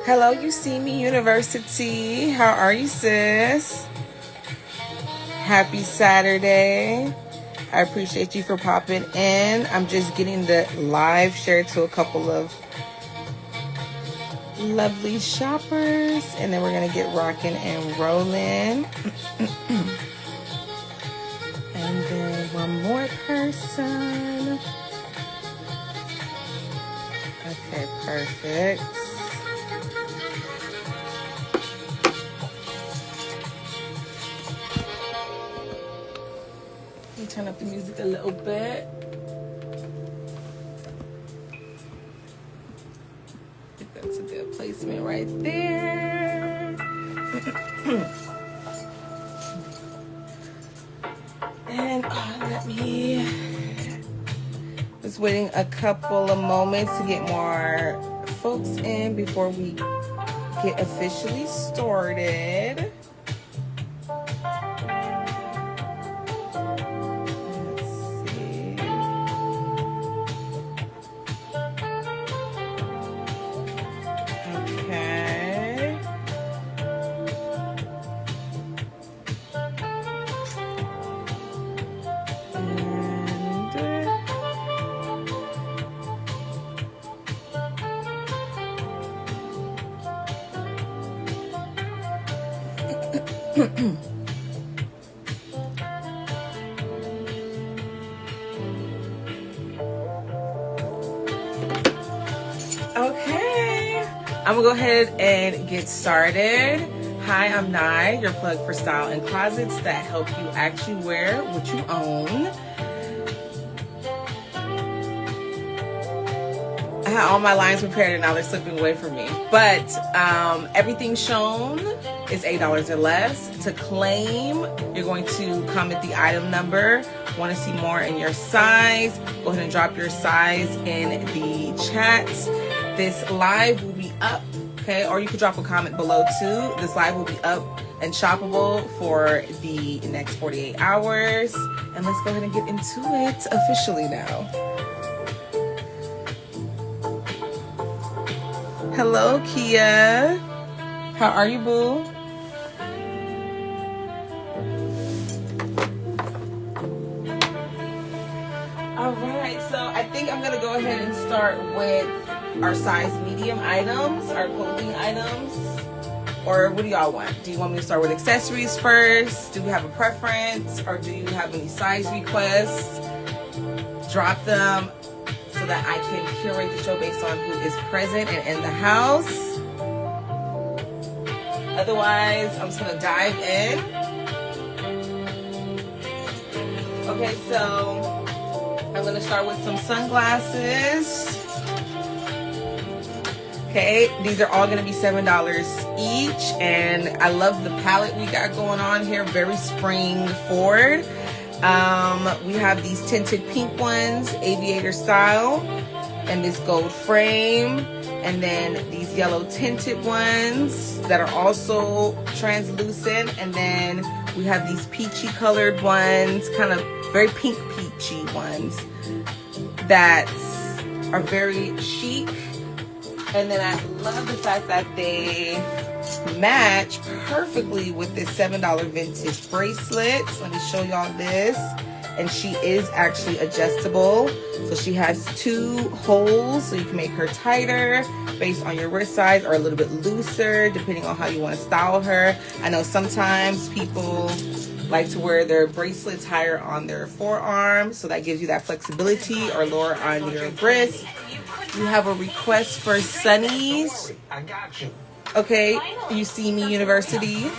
Hello, you see me, University. How are you, sis? Happy Saturday. I appreciate you for popping in. I'm just getting the live shared to a couple of lovely shoppers, and then we're gonna get rocking and rolling. And then one more person. Okay, perfect. Let me turn up the music a little bit. I think that's a good placement right there. And let me just waiting a couple of moments to get more folks in before we get officially started. Okay, I'm gonna go ahead and get started. Hi, I'm Nye, your plug for style and closets that help you actually wear what you own. I had all my lines prepared and now they're slipping away from me. But everything shown is $8 or less. To claim, you're going to comment the item number. Want to see more in your size? Go ahead and drop your size in the chat. This live will be up, okay? Or you could drop a comment below too. This live will be up and shoppable for the next 48 hours. And let's go ahead and get into it officially now. Hello, Kia. How are you, boo? All right, so I think I'm gonna go ahead and start with our size medium items, our clothing items. Or what do y'all want? Do you want me to start with accessories first? Do we have a preference? Or do you have any size requests? Drop them so that I can curate the show based on who is present and in the house. Otherwise, I'm just gonna dive in. Okay, so I'm gonna start with some sunglasses. Okay, these are all gonna be $7 each, and I love the palette we got going on here, very spring forward. We have these tinted pink ones, aviator style, and this gold frame, and then these yellow tinted ones that are also translucent, and then we have these peachy colored ones, kind of very pink peachy ones that are very chic. And then I love the fact that they match perfectly with this $7 vintage bracelet. Let me show y'all this. And she is actually adjustable. So she has 2 holes, so you can make her tighter based on your wrist size, or a little bit looser depending on how you want to style her. I know sometimes people like to wear their bracelets higher on their forearm, so that gives you that flexibility, or lower on your wrist. You have a request for sunnies. Okay, you see me, University.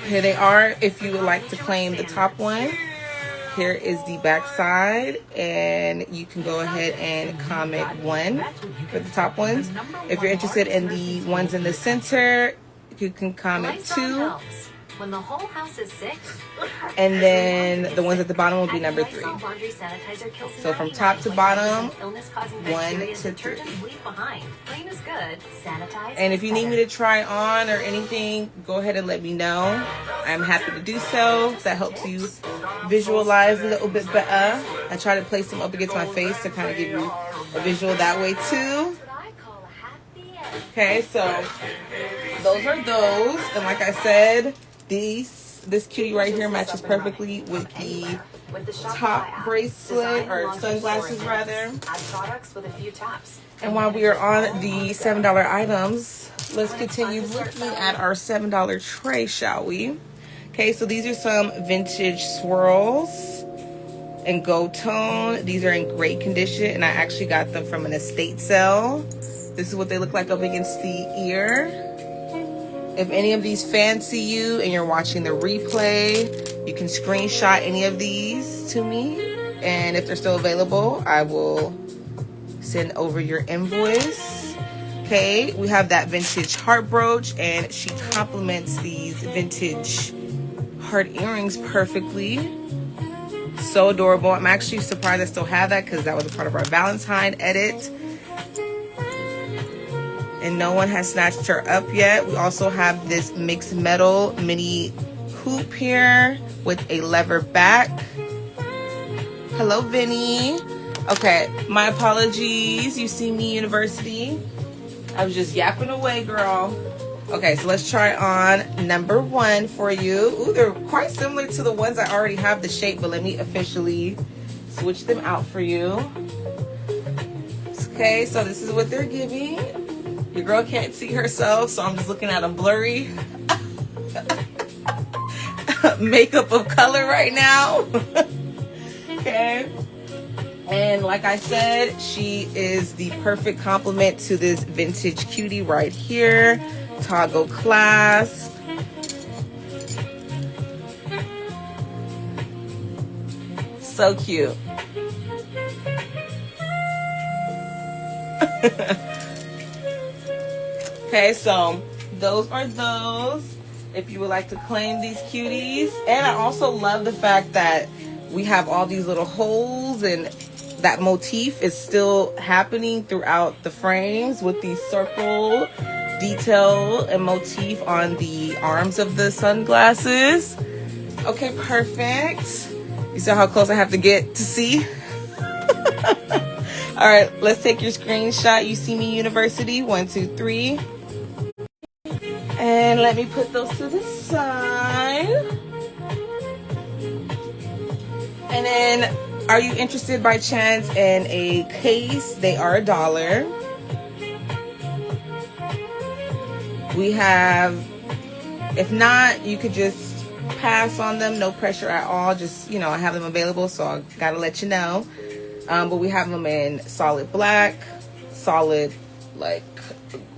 Here they are. If you would like to claim the top one, here is the back side, and you can go ahead and comment 1 for the top ones. If you're interested in the ones in the center, you can comment 2. When the whole house is sick, and then the ones at the bottom will be number 3. So from top to bottom, 1 to 3. And if you need me to try on or anything, go ahead and let me know. I'm happy to do so. If that helps you visualize a little bit better. I try to place them up against my face to kind of give you a visual that way too. Okay, so those are those. And like I said, this cutie right here matches perfectly with the top bracelet, or sunglasses rather. Add products with a few taps. And while we are on the $7 items, let's continue looking at our $7 tray, shall we? Okay, so these are some vintage swirls in gold tone. These are in great condition, and I actually got them from an estate sale. This is what they look like up against the ear. If any of these fancy you and you're watching the replay, you can screenshot any of these to me. And if they're still available, I will send over your invoice. Okay, we have that vintage heart brooch, and she complements these vintage heart earrings perfectly. So adorable. I'm actually surprised I still have that because that was a part of our Valentine edit. And no one has snatched her up yet. We also have this mixed metal mini hoop here with a lever back. Hello, Vinny. Okay, my apologies. You see me, University. I was just yapping away, girl. Okay, so let's try on number 1 for you. Ooh, they're quite similar to the ones I already have the shape, but let me officially switch them out for you. Okay, so this is what they're giving. Your girl can't see herself, so I'm just looking at a blurry makeup of color right now. Okay. And like I said, she is the perfect complement to this vintage cutie right here. Toggle clasp. So cute. Okay, so those are those. If you would like to claim these cuties. And I also love the fact that we have all these little holes, and that motif is still happening throughout the frames with the circle detail and motif on the arms of the sunglasses. Okay, perfect. You saw how close I have to get to see? All right, let's take your screenshot. You see me, University. 1, 2, 3. And let me put those to the side. And then, are you interested by chance in a case? They are $1. We have, if not, you could just pass on them. No pressure at all. Just, you know, I have them available, so I gotta let you know. But we have them in solid black, solid, like,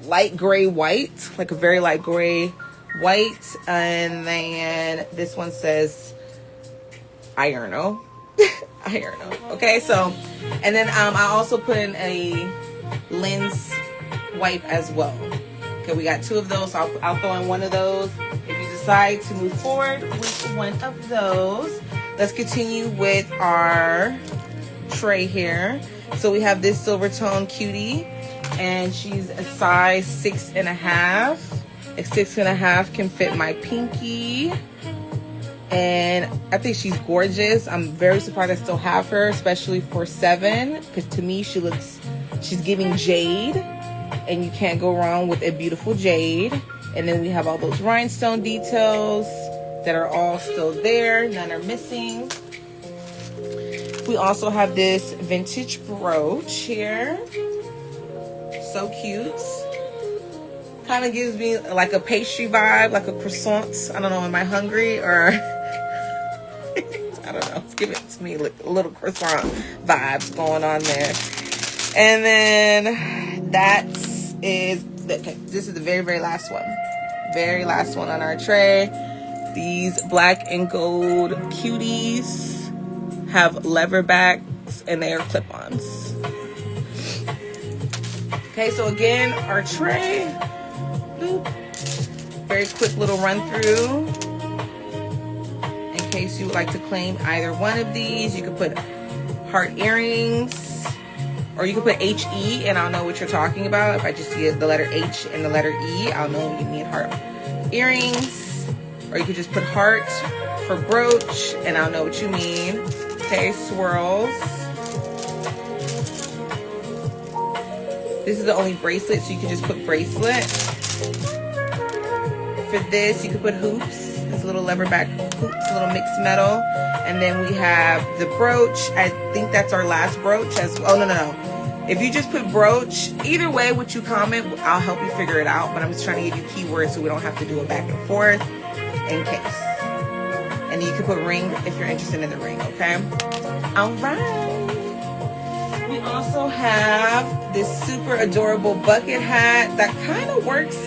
light gray white, like a very light gray white. And then this one says Irono. Irono. Okay, so, and then I also put in a lens wipe as well. Okay, we got 2 of those, so I'll throw in one of those if you decide to move forward with one of those. Let's continue with our tray here. So we have this silver tone cutie, and she's a size 6.5. A 6.5 can fit my pinky, and I think she's gorgeous. I'm very surprised I still have her, especially for $7, because to me she's giving jade, and you can't go wrong with a beautiful jade. And then we have all those rhinestone details that are all still there. None are missing. We also have this vintage brooch here. So cute. Kind of gives me like a pastry vibe, like a croissant. I don't know, am I hungry or... I don't know. It's giving it to me like a little croissant vibes going on there. And then this is the very, very last one. Very last one on our tray. These black and gold cuties have lever backs, and they are clip-ons. Okay, so again, our tray. Boop. Very quick little run through. In case you would like to claim either one of these, you can put heart earrings, or you can put HE, and I'll know what you're talking about. If I just see the letter H and the letter E, I'll know you need heart earrings. Or you could just put heart for brooch, and I'll know what you mean. Okay, swirls. This is the only bracelet, so you can just put bracelet. For this, you could put hoops. This little lever back hoops, little mixed metal. And then we have the brooch. I think that's our last brooch. Oh, no. If you just put brooch, either way, what you comment, I'll help you figure it out. But I'm just trying to give you keywords so we don't have to do it back and forth in case. And you can put ring if you're interested in the ring, okay? All right. We also have this super adorable bucket hat that kind of works,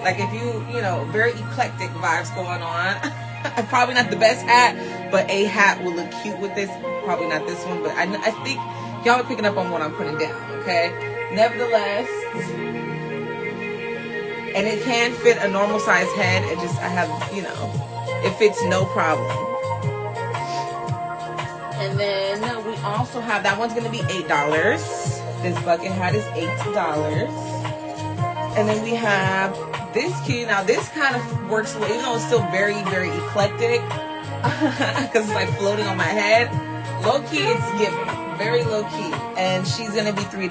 like if you know, very eclectic vibes going on. Probably not the best hat, but a hat will look cute with this. Probably not this one, but I think y'all are picking up on what I'm putting down, okay? Nevertheless, and it can fit a normal size head. I have, you know, it fits no problem. And then we also have, that one's gonna be $8. This bucket hat is $8. And then we have this cute. Now this kind of works, even though it's still very, very eclectic, because it's like floating on my head. Low key, it's giving, very low key. And she's gonna be $3.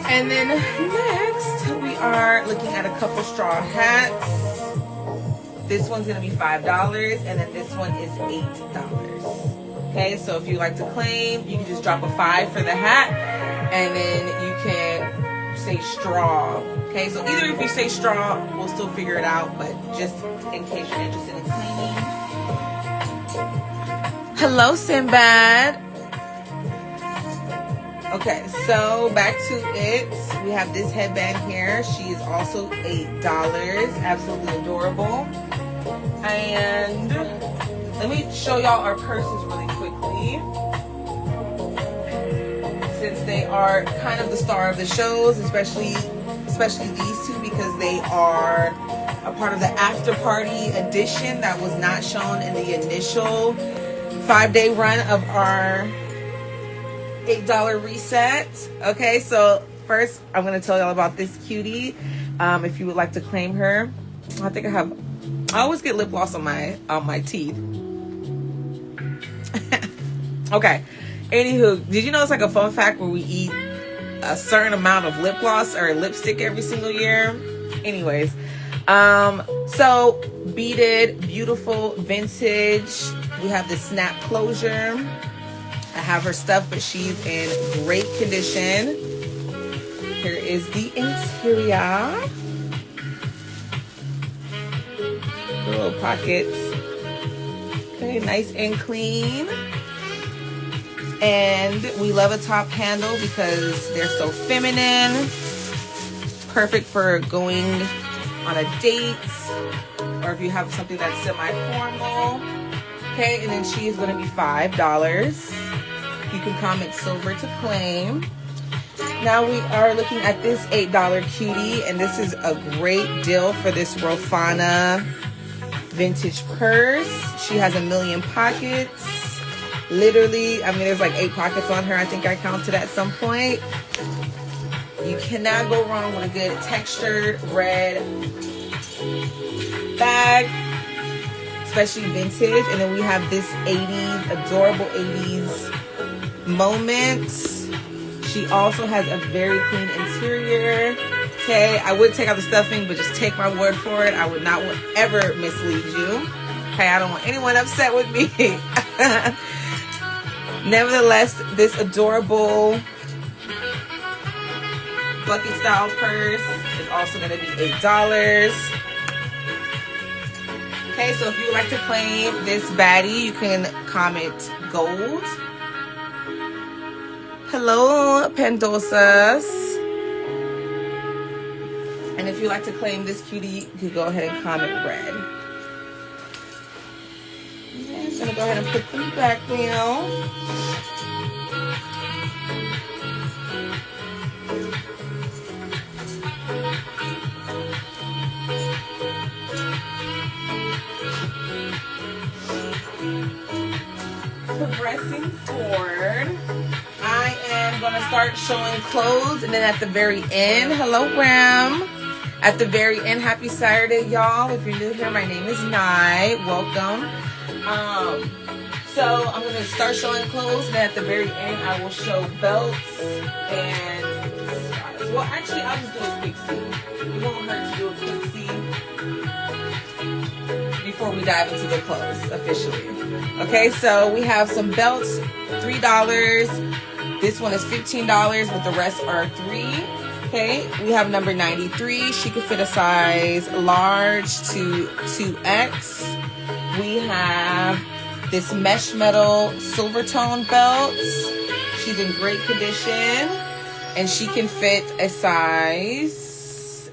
And then next, we are looking at a couple straw hats. This one's gonna be $5, and then this one is $8. Okay, so if you like to claim, you can just drop a 5 for the hat, and then you can say straw. Okay, so either if you say straw, we'll still figure it out, but just in case you're interested in claiming. Hello, Sinbad. Okay, so back to it. We have this headband here. She is also $8. Absolutely adorable. And let me show y'all our purses really quickly, since they are kind of the star of the shows, especially these two, because they are a part of the Afterparty edition that was not shown in the initial 5-day run of our $8 reset. Okay, so first I'm going to tell y'all about this cutie. If you would like to claim her, I always get lip gloss on my teeth. Okay, anywho, did you know it's like a fun fact where we eat a certain amount of lip gloss or lipstick every single year? Anyways, so beaded, beautiful, vintage. We have the snap closure. I have her stuff, but she's in great condition. Here is the interior. The little pockets. Okay, nice and clean. And we love a top handle because they're so feminine. Perfect for going on a date, or if you have something that's semi-formal. Okay, and then she is going to be $5. You can comment silver to claim. Now we are looking at this $8 cutie, and this is a great deal for this Rofana vintage purse. She has 1,000,000 pockets. Literally, I mean, there's like 8 pockets on her. I think I counted at some point. You cannot go wrong with a good textured red bag, especially vintage. And then we have this 80s, adorable 80s moments. She also has a very clean interior. Okay, I would take out the stuffing, but just take my word for it. I would not ever mislead you. Okay, I don't want anyone upset with me. Nevertheless, this adorable bucket style purse is also going to be $8. Okay, so if you would like to claim this baddie, you can comment gold. Hello, Pendosas. And if you'd like to claim this cutie, you can go ahead and comment red. Okay, I'm going to go ahead and put them back now. Progressing forward, I am going to start showing clothes, and then at the very end, hello Ram. At the very end, happy Saturday, y'all. If you're new here, my name is Nye. Welcome. So I'm gonna start showing clothes, and at the very end I will show belts and scarves. Well, actually I'll just do a quick see. It won't hurt to do a quick see before we dive into the clothes officially. Okay, so we have some belts, $3. This one is $15, but the rest are $3. Okay, we have number 93. She could fit a size large to 2X. We have this mesh metal silver tone belt. She's in great condition, and she can fit a size,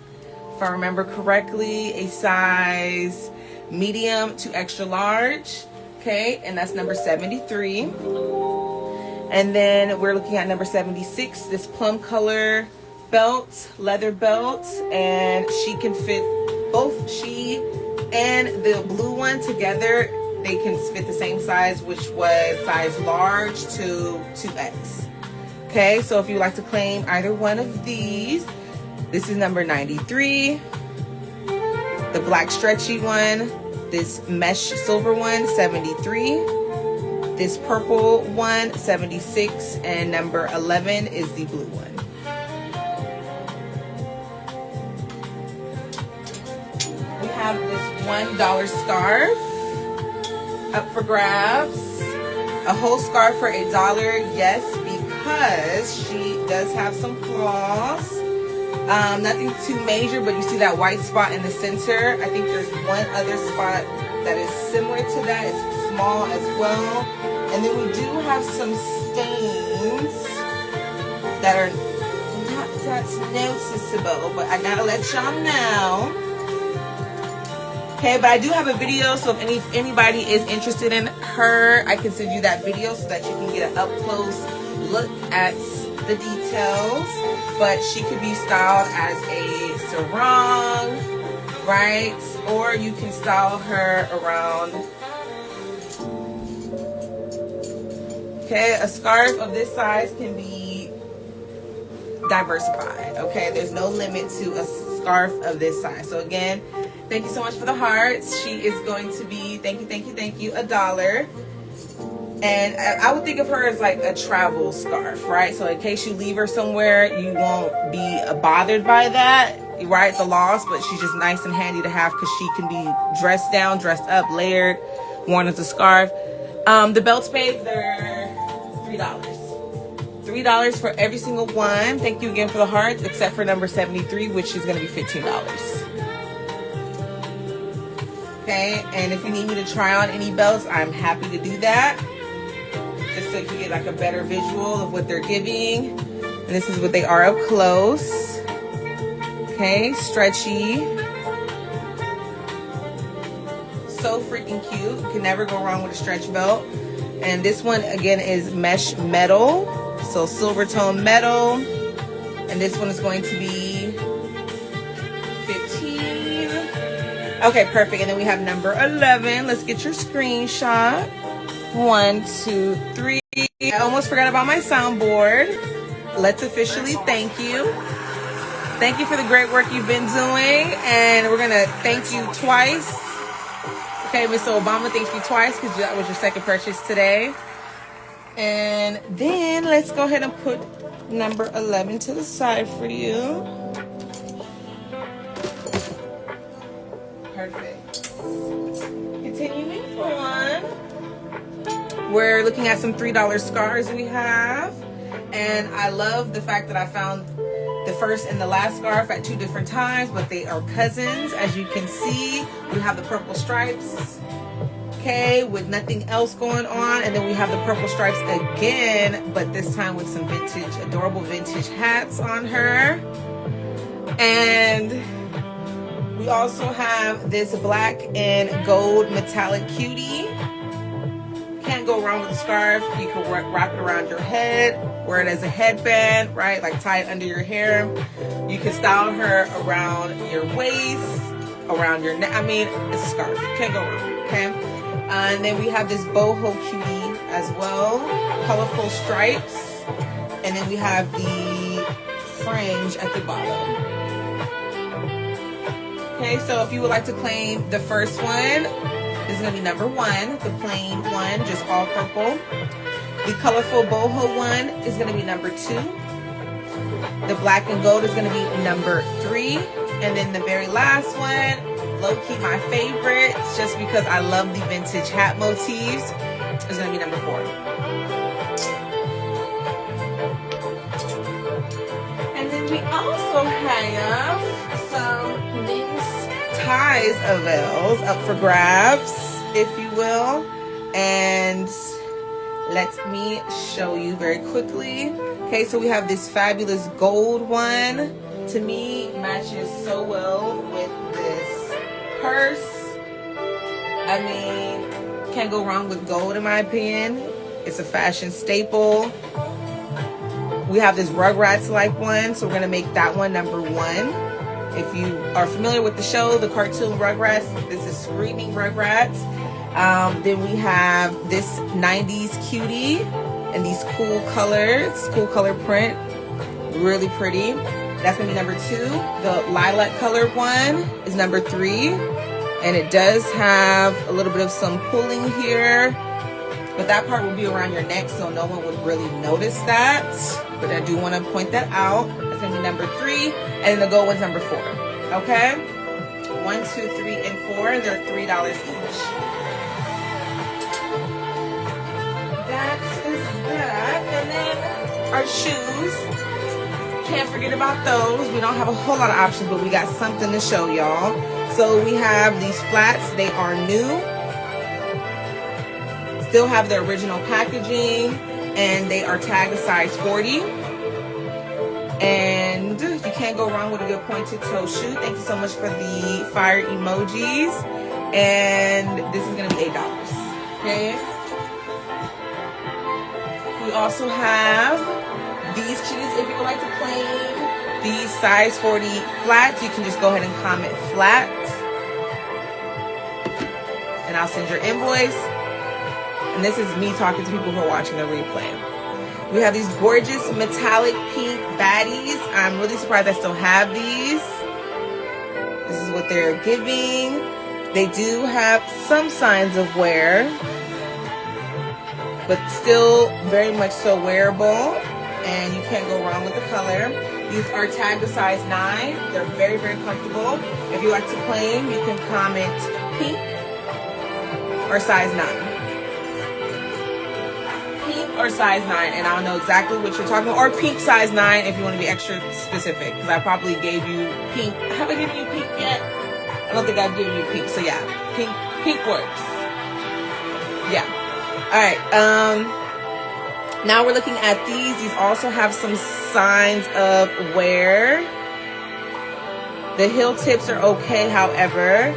if I remember correctly, a size medium to extra large. Okay, and that's number 73. And then we're looking at number 76, this plum color belt, leather belt, and she can fit both she and the blue one together. They can fit the same size, which was size large to 2X. Okay, so if you would like to claim either one of these, this is number 93, the black stretchy one, this mesh silver one, 73, this purple one, 76, and number 11 is the blue one. We have this $1 scarf up for grabs. A whole scarf for $1, yes, because she does have some flaws. Nothing too major, but you see that white spot in the center. I think there's one other spot that is similar to that. It's small as well. And then we do have some stains that are not that noticeable, but I gotta let y'all know. Okay, but I do have a video, so if anybody is interested in her, I can send you that video so that you can get an up-close look at the details. But she could be styled as a sarong, right? Or you can style her around. Okay, a scarf of this size can be diversified. Okay, there's no limit to a scarf of this size. So again, thank you so much for the hearts. She is going to be, thank you, $1. And I would think of her as like a travel scarf, right? So in case you leave her somewhere, you won't be bothered by that, right? The loss, but she's just nice and handy to have because she can be dressed down, dressed up, layered, worn as a scarf. The belts, babe, they're $3. $3 for every single one. Thank you again for the hearts, except for number 73, which is going to be $15. Okay, and if you need me to try on any belts, I'm happy to do that. Just so you can get like a better visual of what they're giving. And this is what they are up close. Okay, stretchy. So freaking cute. You can never go wrong with a stretch belt. And this one again is mesh metal. So silver tone metal. And this one is going to be 15. Okay, perfect. And then we have number 11. Let's get your screenshot. 1, 2, 3. I almost forgot about my soundboard. Let's officially thank you. Thank you for the great work you've been doing. And we're going to thank you twice. Okay, Mr. Obama, thank you twice because that was your second purchase today. And then let's go ahead and put number 11 to the side for you. Perfect. Continuing on. We're looking at some $3 scarves we have. And I love the fact that I found the first and the last scarf at 2 different times, but they are cousins. As you can see, we have the purple stripes, okay, with nothing else going on. And then we have the purple stripes again, but this time with some vintage, adorable vintage hats on her. And we also have this black and gold metallic cutie. Can't go wrong with the scarf. You can wrap it around your head, wear it as a headband, right? Like tie it under your hair. You can style her around your waist, around your neck. I mean, it's a scarf. Can't go wrong, okay? And then we have this boho cutie as well. Colorful stripes. And then we have the fringe at the bottom. Okay, so if you would like to claim the first one, This is gonna be number 1, the plain one, just all purple. The colorful boho one is gonna be number 2. The black and gold is gonna be number 3. And then the very last one, low-key my favorite, just because I love the vintage hat motifs, is gonna be number 4. And then we also have some men's ties avails up for grabs, if you will. And let me show you very quickly. Okay, so we have this fabulous gold one. To me, matches so well with this purse. I mean, can't go wrong with gold in my opinion. It's a fashion staple. We have this Rugrats-like one, so we're gonna make that one number 1. If you are familiar with the show, the cartoon Rugrats, this is Screaming Rugrats. Then we have this 90s cutie and these cool colors, cool color print, really pretty. That's gonna be number 2. The lilac colored one is number 3. And it does have a little bit of some pulling here, but that part will be around your neck, so no one would really notice that. But I do want to point that out. That's gonna be number 3, and then the gold one's number 4. Okay, 1, 2, 3, and 4. They're $3 each. That is that. And then our shoes. Can't forget about those. We don't have a whole lot of options, but we got something to show y'all. So we have these flats. They are new. Still have the original packaging, and they are tagged a size 40. And you can't go wrong with a good pointed toe shoe. Thank you so much for the fire emojis. And this is gonna be $8. Okay. We also have these cuties. If you would like to claim these size 40 flats, you can just go ahead and comment flat, and I'll send your invoice. And this is me talking to people who are watching the replay. We have these gorgeous metallic pink baddies. I'm really surprised I still have these. This is what they're giving. They do have some signs of wear, but still very much so wearable. And you can't go wrong with the color. These are tagged to size 9. They're very, very comfortable. If you like to claim, you can comment pink or size 9. Pink or size 9, and I'll know exactly what you're talking about. Or pink size 9 if you want to be extra specific, because I probably gave you pink. Have I given you pink yet? I don't think I've given you pink. So yeah, pink works. Yeah. All right. Now we're looking at these. These also have some signs of wear. The heel tips are okay, however,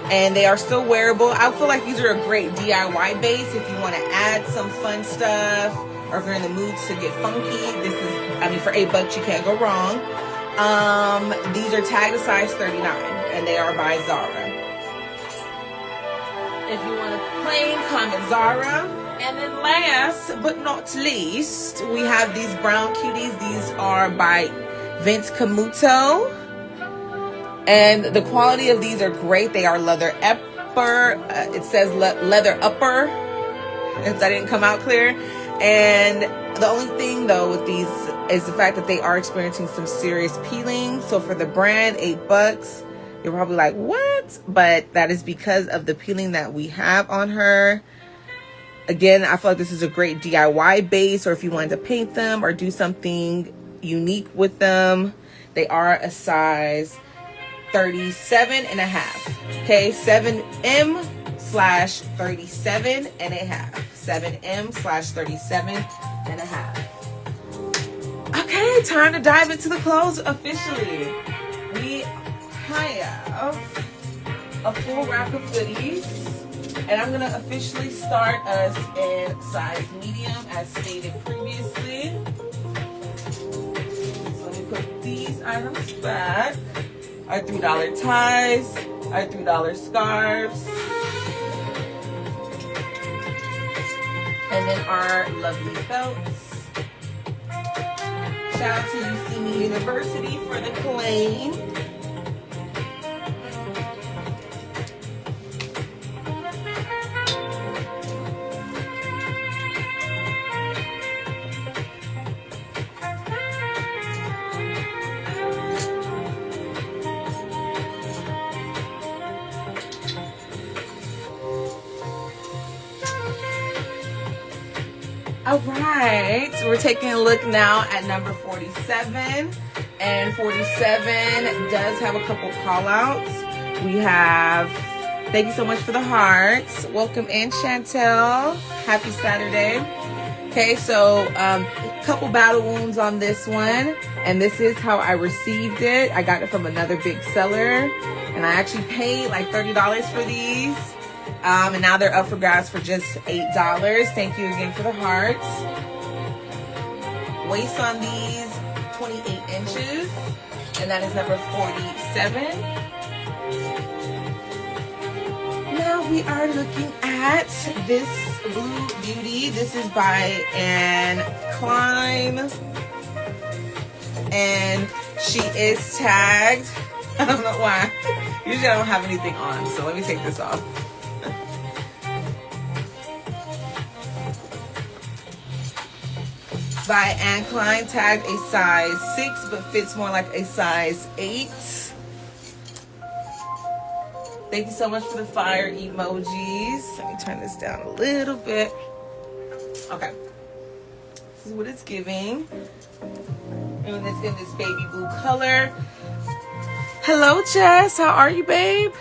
and they are still wearable. I feel like these are a great DIY base if you want to add some fun stuff, or if you're in the mood to get funky. This is, I mean, for $8 you can't go wrong. These are tagged to size 39, and they are by Zara. If you want to claim, comment Zara. And then last but not least, we have these brown cuties. These are by Vince Camuto. And the quality of these are great. They are leather upper. It says leather upper, if that didn't come out clear. And the only thing though with these is the fact that they are experiencing some serious peeling. So for the brand, $8, you're probably like, what? But that is because of the peeling that we have on her. Again, I feel like this is a great DIY base, or if you wanted to paint them or do something unique with them. They are a size 37.5. Okay, 7M/37.5. 7M/37.5. Okay, time to dive into the clothes officially. We have a full rack of goodies. And I'm going to officially start us in size medium, as stated previously. So let me put these items back. Our $3 ties, our $3 scarves, and then our lovely belts. Shout out to UCME University for the claim. All right, so we're taking a look now at number 47, and 47 does have a couple call outs. We have, thank you so much for the hearts. Welcome in, Chantel. Happy Saturday. Okay, so a couple battle wounds on this one, and this is how I received it. I got it from another big seller, and I actually paid like $30 for these. And now they're up for grabs for just $8. Thank you again for the hearts. Waist on these, 28 inches. And that is number 47. Now we are looking at this blue beauty. This is by Anne Klein. And she is tagged. I don't know why. Usually I don't have anything on, so let me take this off. By Anne Klein, tagged a size 6, but fits more like a size 8. Thank you so much for the fire emojis. Let me turn this down a little bit. Okay. This is what it's giving. And it's in this baby blue color. Hello, Jess. How are you, babe?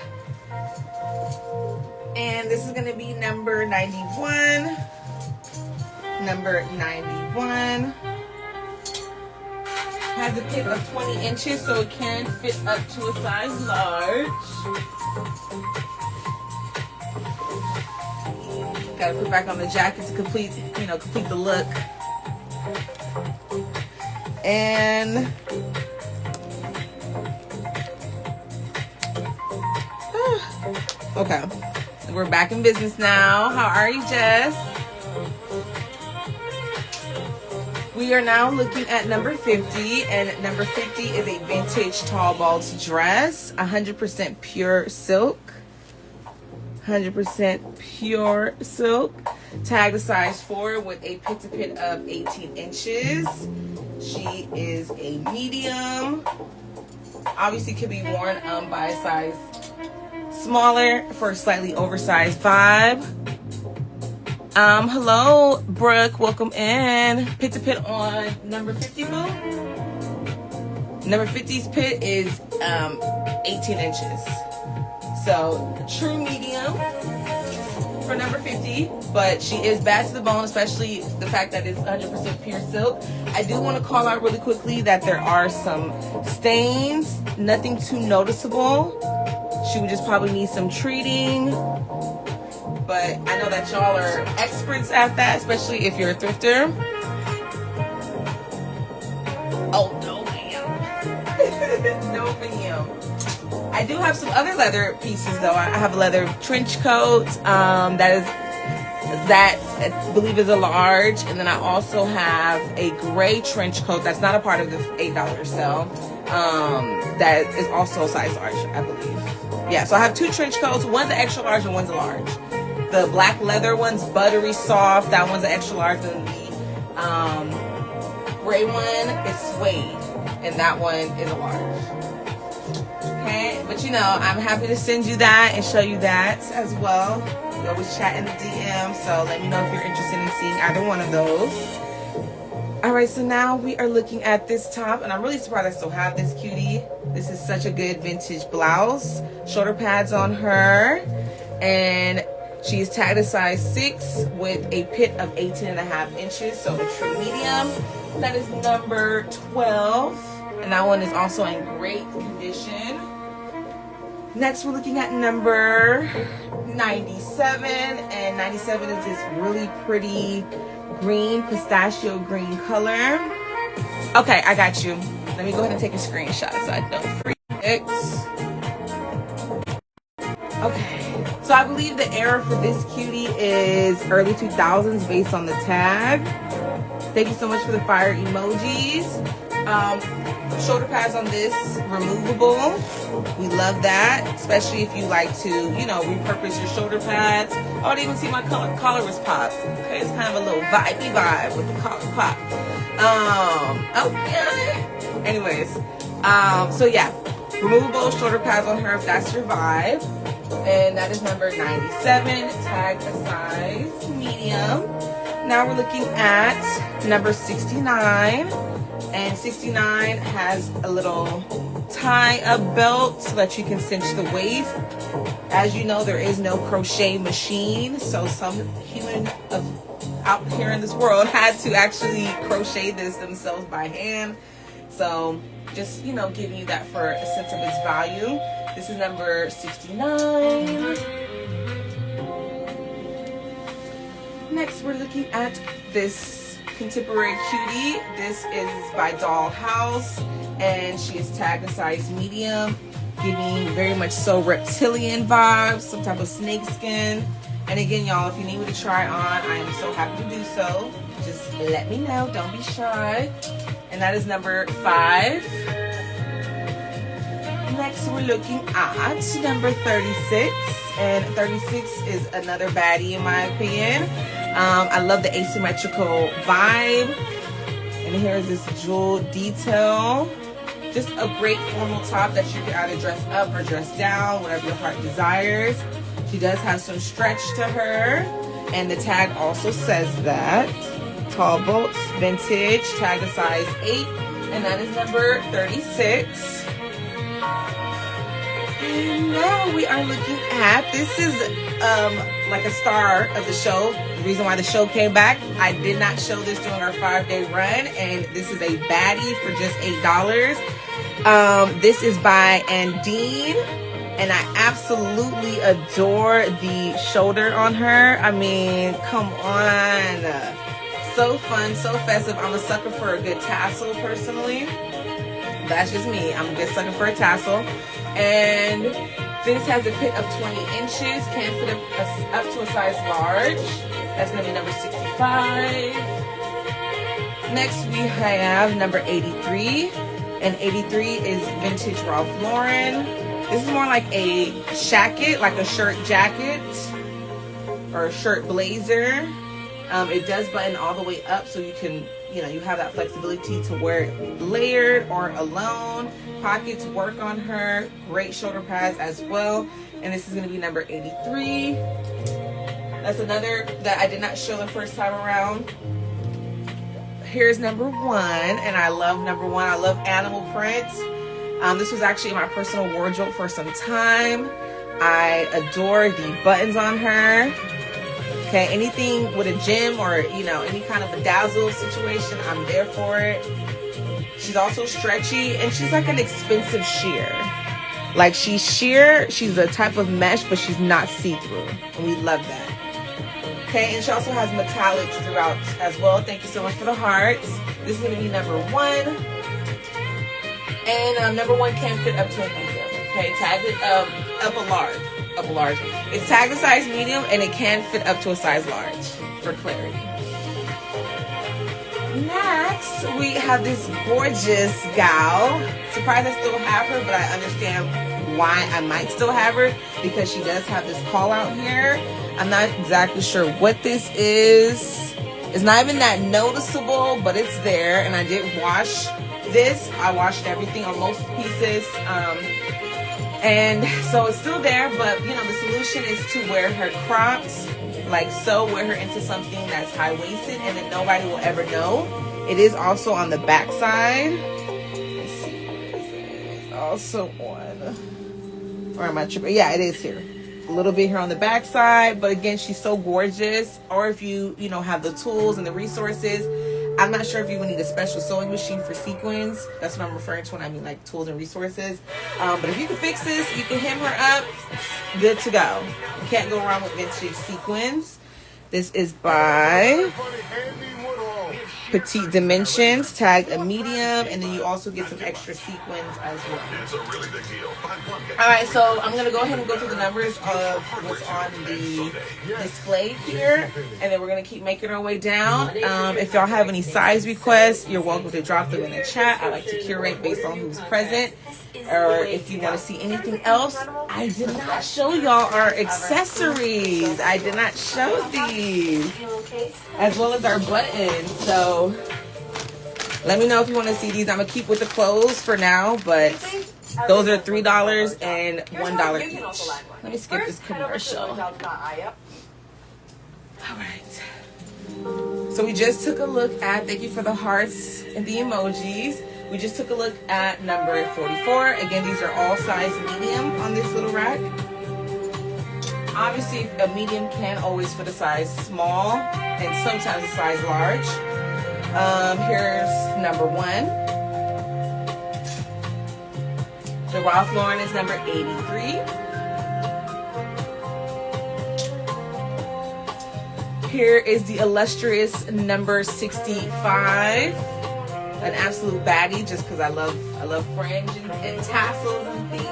And this is going to be number 91. Number 91 has a pitch of 20 inches, so it can fit up to a size large. Gotta put back on the jacket to complete the look. And okay, we're back in business now. How are you, Jess? We are now looking at number 50, and number 50 is a vintage tall balls dress, 100% pure silk. 100% pure silk. Tagged a size 4 with a pit of 18 inches. She is a medium. Obviously could be worn by a size smaller for a slightly oversized vibe. Hello, Brooke. Welcome in. Pit to pit on number 50, boo. Number 50's pit is 18 inches. So, true medium for number 50, but she is bad to the bone, especially the fact that it's 100% pure silk. I do want to call out really quickly that there are some stains, nothing too noticeable. She would just probably need some treating. But I know that y'all are experts at that, especially if you're a thrifter. Oh, no, ma'am. No, ma'am. I do have some other leather pieces, though. I have a leather trench coat that I believe is a large. And then I also have a gray trench coat that's not a part of the $8 sale. That is also a size large, I believe. Yeah, so I have 2 trench coats. One's an extra large and one's a large. The black leather one's buttery soft. That one's an extra large. And the gray one is suede. And that one is a large. Okay? But you know, I'm happy to send you that and show you that as well. We always chat in the DM. So let me know if you're interested in seeing either one of those. Alright, so now we are looking at this top. And I'm really surprised I still have this cutie. This is such a good vintage blouse. Shoulder pads on her. And she is tagged a size 6 with a pit of 18.5 inches, so a true medium. That is number 12, and that one is also in great condition. Next, we're looking at number 97, and 97 is this really pretty green, pistachio green color. Okay, I got you. Let me go ahead and take a screenshot so I don't freak. Okay. So I believe the era for this cutie is early 2000s based on the tag. Thank you so much for the fire emojis. Shoulder pads on this, removable. We love that, especially if you like to, repurpose your shoulder pads. Oh, I didn't even see my collar was popped. Okay, it's kind of a little vibey vibe with the collar pop. Okay. Anyways, so yeah, removable shoulder pads on her if that's your vibe. And that is number 97, tagged a size medium. Now we're looking at number 69. And 69 has a little tie-up belt so that you can cinch the waist. As you know, there is no crochet machine, so some human out here in this world had to actually crochet this themselves by hand. So just, you know, giving you that for a sense of its value. This is number 69. Next, we're looking at this contemporary cutie. This is by Doll House, and she is tagged a size medium, giving very much so reptilian vibes, some type of snake skin. And again, y'all, if you need me to try on, I am so happy to do so. Just let me know, don't be shy. And that is number 5. Next, we're looking at number 36, and 36 is another baddie in my opinion. I love the asymmetrical vibe, and here's this jewel detail. Just a great formal top that you can either dress up or dress down, whatever your heart desires. She does have some stretch to her, and the tag also says that. Tall bolts, vintage, tag a size 8, and that is number 36. And now we are looking at, this is like a star of the show. The reason why the show came back, I did not show this during our 5-day run, and this is a baddie for just $8. This is by Andine, and I absolutely adore the shoulder on her. I mean, come on. So fun, so festive. I'm a sucker for a good tassel personally. That's just me. I'm a good sucker for a tassel. And this has a fit of 20 inches. Can fit up to a size large. That's going to be number 65. Next we have number 83. And 83 is vintage Ralph Lauren. This is more like a jacket, like a shirt jacket or a shirt blazer. It does button all the way up, so you can, you know, you have that flexibility to wear it layered or alone. Pockets work on her. Great shoulder pads as well. And this is going to be number 83. That's another that I did not show the first time around. Here's number 1, and I love number 1. I love animal prints. This was actually in my personal wardrobe for some time. I adore the buttons on her. Okay, anything with a gem or, you know, any kind of a dazzle situation, I'm there for it. She's also stretchy, and she's like an expensive sheer. Like, she's sheer, she's a type of mesh, but she's not see-through, and we love that. Okay, and she also has metallics throughout as well. Thank you so much for the hearts. This is going to be number 1. And number 1 can fit up to a medium. Okay, tag it up a large. It's tagged a size medium, and it can fit up to a size large for clarity. Next, we have this gorgeous gal. Surprised I still have her, but I understand why I might still have her, because she does have this call out here. I'm not exactly sure what this is. It's not even that noticeable, but it's there, and I did wash this. I washed everything on most pieces. And so it's still there, but you know, the solution is to wear her cropped, like so, wear her into something that's high-waisted, and then nobody will ever know. It is also on the back side. Let's see, it's also on, or am I tripping? Yeah, it is here. A little bit here on the back side, but again, she's so gorgeous. Or if you know, have the tools and the resources, I'm not sure if you would need a special sewing machine for sequins. That's what I'm referring to when I mean like tools and resources. But if you can fix this, you can hem her up, good to go. You can't go wrong with vintage sequins. This is by Petite Dimensions, tagged a medium, and then you also get some extra sequins as well. Alright, so I'm going to go ahead and go through the numbers of what's on the display here, and then we're going to keep making our way down. If y'all have any size requests, you're welcome to drop them in the chat. I like to curate based on who's present. Or if you want to see anything else, I did not show y'all our accessories. I did not show these, as well as our buttons. So let me know if you want to see these. I'm gonna keep with the clothes for now, but those are $3 and $1 each. Let me skip this commercial. All right. So we just took a look at, thank you for the hearts and the emojis. We just took a look at number 44. Again, these are all size medium on this little rack. Obviously, a medium can always fit a size small and sometimes a size large. Here's number 1. The Ralph Lauren is number 83. Here is the illustrious number 65. An absolute baddie, just because I love fringe and tassels and things.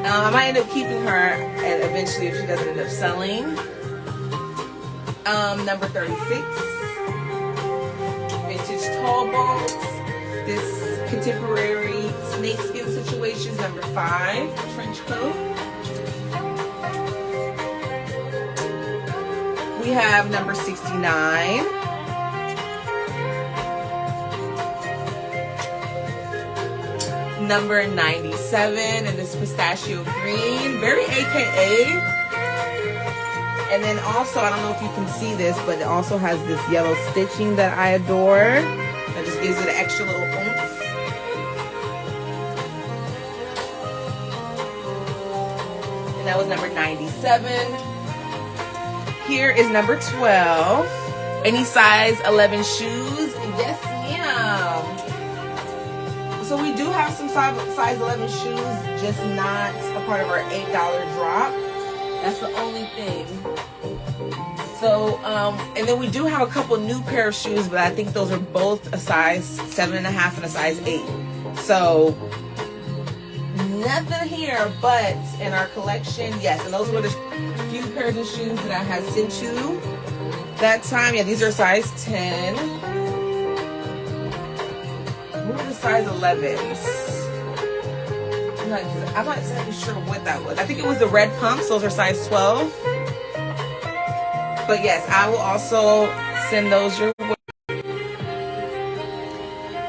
I might end up keeping her eventually if she doesn't end up selling. Number 36. Vintage tall bones. This contemporary snakeskin situation is number 5. Trench coat. We have number 69. Number 97, and this pistachio green, very AKA. And then also, I don't know if you can see this, but it also has this yellow stitching that I adore. That just gives it an extra little oomph. And that was number 97. Here is number 12. Any size 11 shoes? Yes, ma'am. So we do have some size 11 shoes, just not a part of our $8 drop. That's the only thing. So, and then we do have a couple new pair of shoes, but I think those are both a size 7.5 and a size 8. So, nothing here, but in our collection, yes. And those were the few pairs of shoes that I had sent you that time. Yeah, these are size 10. What were the size 11s? I'm not exactly sure what that was. I think it was the red pumps. Those are size 12. But yes, I will also send those your way.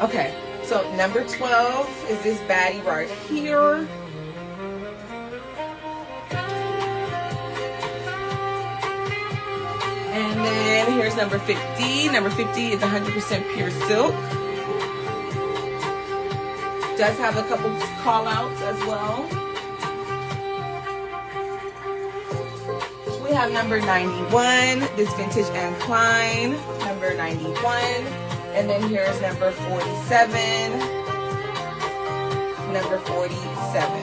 Okay, so number 12 is this baddie right here. And then here's number 50. Number 50 is 100% pure silk. Does have a couple call outs as well. We have number 91, this vintage and Klein, number 91. And then here's number 47, number 47.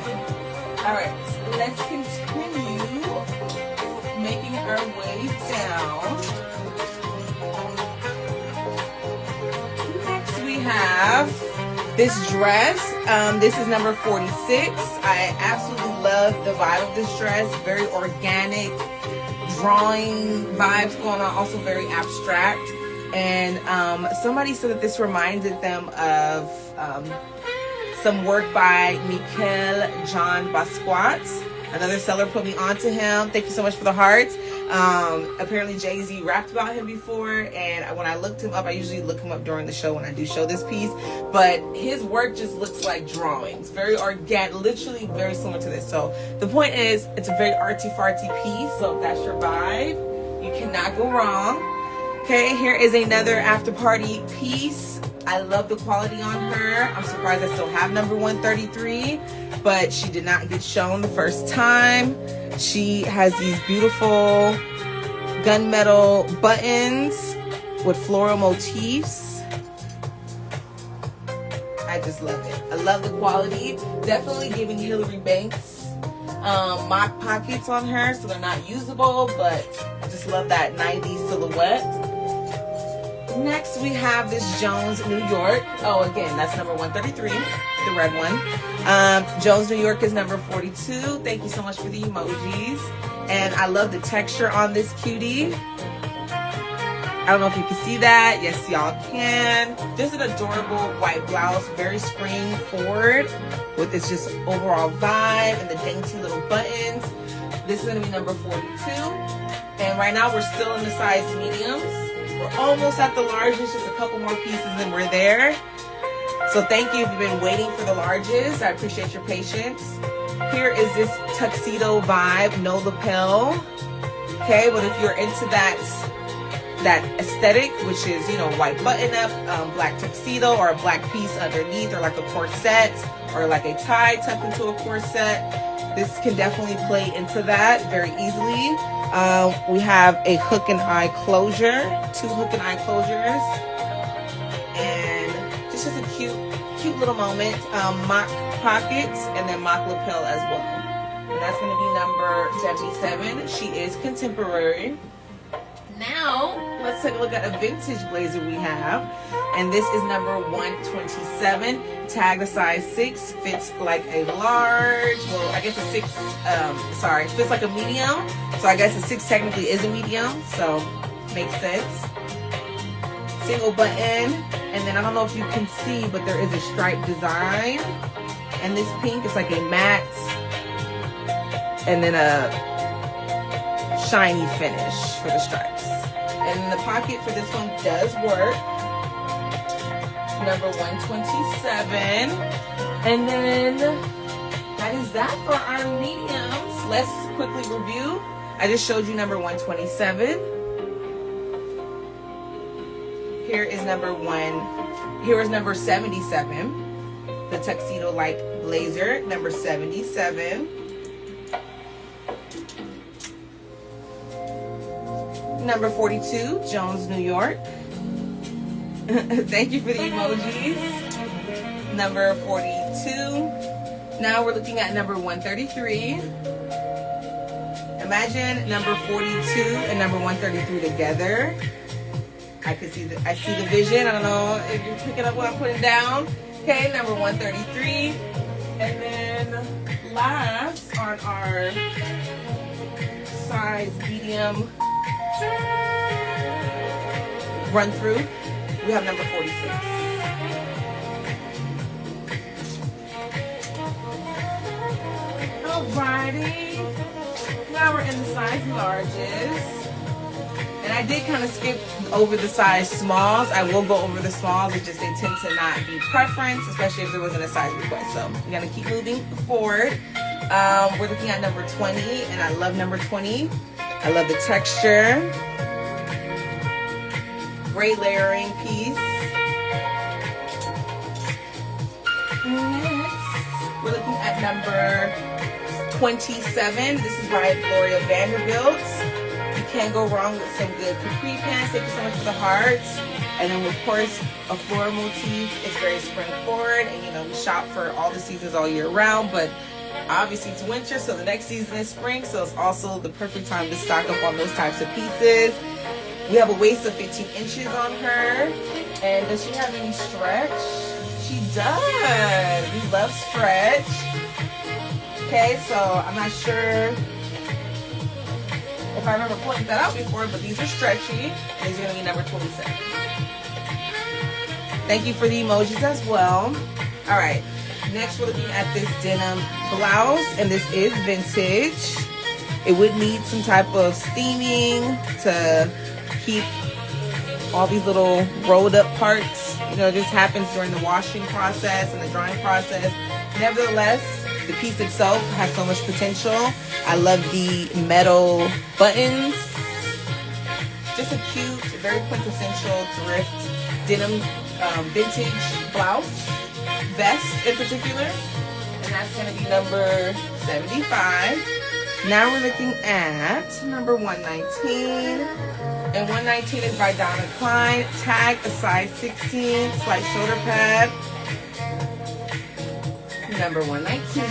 All right, so let's continue making our way down. Next we have this dress. This is number 46. I absolutely love the vibe of this dress. Very organic, drawing vibes going on, also very abstract. And somebody said that this reminded them of some work by Michael John Basquiat. Another seller put me onto him. Thank you so much for the hearts. Apparently Jay-Z rapped about him before, and when I looked him up, I usually look him up during the show when I do show this piece, but his work just looks like drawings. Very organic, literally very similar to this. So the point is, it's a very arty-farty piece, so if that's your vibe, you cannot go wrong. Okay, here is another Afterparty piece. I love the quality on her. I'm surprised I still have number 133, but she did not get shown the first time. She has these beautiful gunmetal buttons with floral motifs. I just love it. I love the quality. Definitely giving Hillary Banks mock pockets on her, so they're not usable, but I just love that 90s silhouette. Next, we have this Jones New York. Oh, again, that's number 133, the red one. Jones New York is number 42. Thank you so much for the emojis. And I love the texture on this cutie. I don't know if you can see that. Yes, y'all can. Just an adorable white blouse, very spring forward with its just overall vibe and the dainty little buttons. This is going to be number 42. And right now, we're still in the size mediums. We're almost at the larges, just a couple more pieces and we're there. So thank you if you've been waiting for the larges. I appreciate your patience. Here is this tuxedo vibe, no lapel. Okay, but if you're into that aesthetic, which is, you know, white button up, black tuxedo, or a black piece underneath, or like a corset, or like a tie tucked into a corset, this can definitely play into that very easily. We have a hook and eye closure, 2 hook and eye closures, and just a cute little moment. Mock pockets, and then mock lapel as well. And that's going to be number 77. She is contemporary. Now, let's take a look at a vintage blazer we have. And this is number 127. Tagged a size 6. Fits like a large. Well, I guess a 6, fits like a medium. So I guess a 6 technically is a medium. So, makes sense. Single button. And then I don't know if you can see, but there is a stripe design. And this pink is like a matte. And then a shiny finish for the stripes. And the pocket for this one does work. Number 127. And then that is that for our mediums. Let's quickly review. I just showed you number 127. Here is number 77. The tuxedo-like blazer, number 77. Number 42, Jones, New York. Thank you for the emojis. Number 42. Now we're looking at number 133. Imagine number 42 and number 133 together. I see the vision. I don't know if you're picking up what I'm putting down. Okay, number 133. And then last on our size medium run through, we have number 46. Alrighty. Now we're in the size larges. And I did kind of skip over the size smalls. I will go over the smalls. It's just they tend to not be preference, especially if there wasn't a size request. So we're going to keep moving forward. We're looking at number 20, and I love number 20. I love the texture. Great layering piece. Next, we're looking at number 27. This is by Gloria Vanderbilt. You can't go wrong with some good capri pants. Thank you so much for the hearts. And then, of course, a floral motif is very spring forward. And, you know, we shop for all the seasons all year round. But obviously, it's winter, so the next season is spring. So it's also the perfect time to stock up on those types of pieces. We have a waist of 15 inches on her. And does she have any stretch? She does. We love stretch. Okay, so I'm not sure if I remember pointing that out before, but these are stretchy. These are going to be number 27. Thank you for the emojis as well. All right, next we're looking at this denim blouse, and this is vintage. It would need some type of steaming to keep all these little rolled up parts. You know, this happens during the washing process and the drying process. Nevertheless, the piece itself has so much potential. I love the metal buttons. Just a cute, very quintessential thrift denim vintage blouse, vest in particular. And that's going to be number 75. Now we're looking at number 119. And 119 is by Donna Klein. Tag a size 16, slight shoulder pad. Number 119.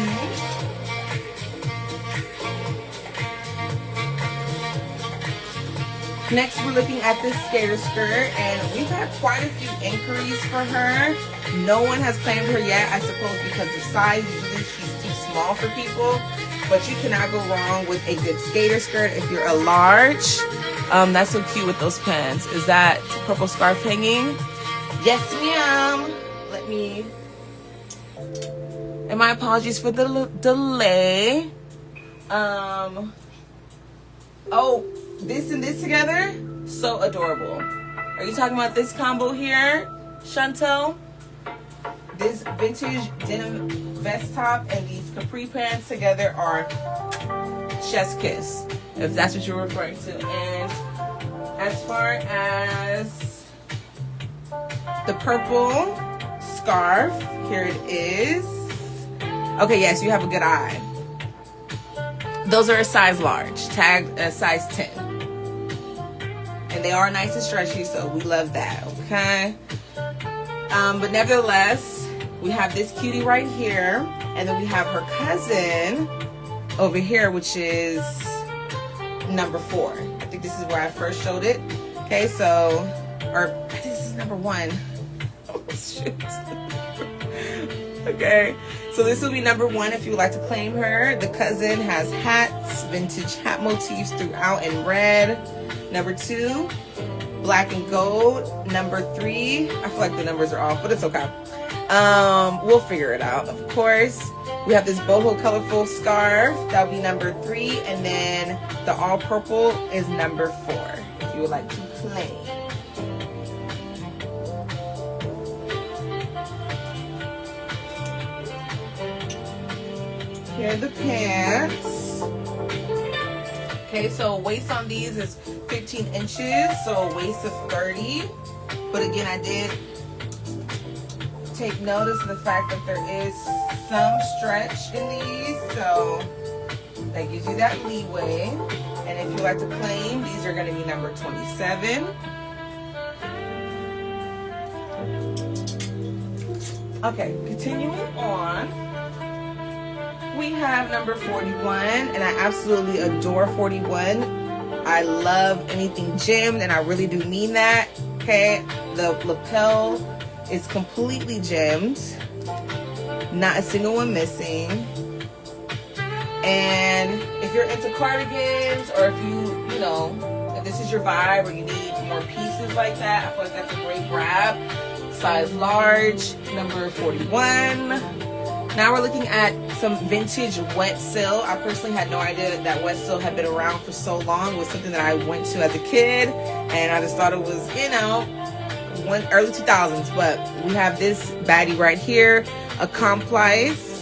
Next, we're looking at this skater skirt, and we've had quite a few inquiries for her. No one has claimed her yet, I suppose because the size, usually she's too small for people. But you cannot go wrong with a good skater skirt if you're a large. That's so cute with those pants. Is that purple scarf hanging? Yes, ma'am. Let me... And my apologies for the delay. Oh, this and this together? So adorable. Are you talking about this combo here, Chantel? This vintage denim vest top and these capri pants together are chef's kiss. if that's what you're referring to. And as far as the purple scarf, here it is. Okay, yes, you have a good eye. Those are a size large, tagged a size 10. And they are nice and stretchy, so we love that, okay? But nevertheless, we have this cutie right here, and then we have her cousin over here, which is number 4. I think this is where I first showed it. Okay, so, or I think this is number 1. Oh, shoot. Okay, so this will be number 1 if you would like to claim her. The cousin has hats, vintage hat motifs throughout in red. Number 2, black and gold. Number 3, I feel like the numbers are off, but it's okay. We'll figure it out, of course. We have this boho colorful scarf. That'll be number 3, and then the all purple is number 4 if you would like to claim. Here are the pants. Okay, so waist on these is 15 inches, so a waist of 30. But again, I did take notice of the fact that there is some stretch in these, so that gives you that leeway. And if you like to claim, these are going to be number 27. Okay, continuing on. We have number 41, and I absolutely adore 41. I love anything gemmed, and I really do mean that. Okay, the lapel is completely gemmed, not a single one missing. And if you're into cardigans, or if you know, if this is your vibe, or you need more pieces like that, I feel like that's a great grab. Size large, number 41. Now we're looking at some vintage wet seal. I personally had no idea that wet seal had been around for so long. It was something that I went to as a kid, and I just thought it was, you know, early 2000s. But we have this baddie right here, a complice,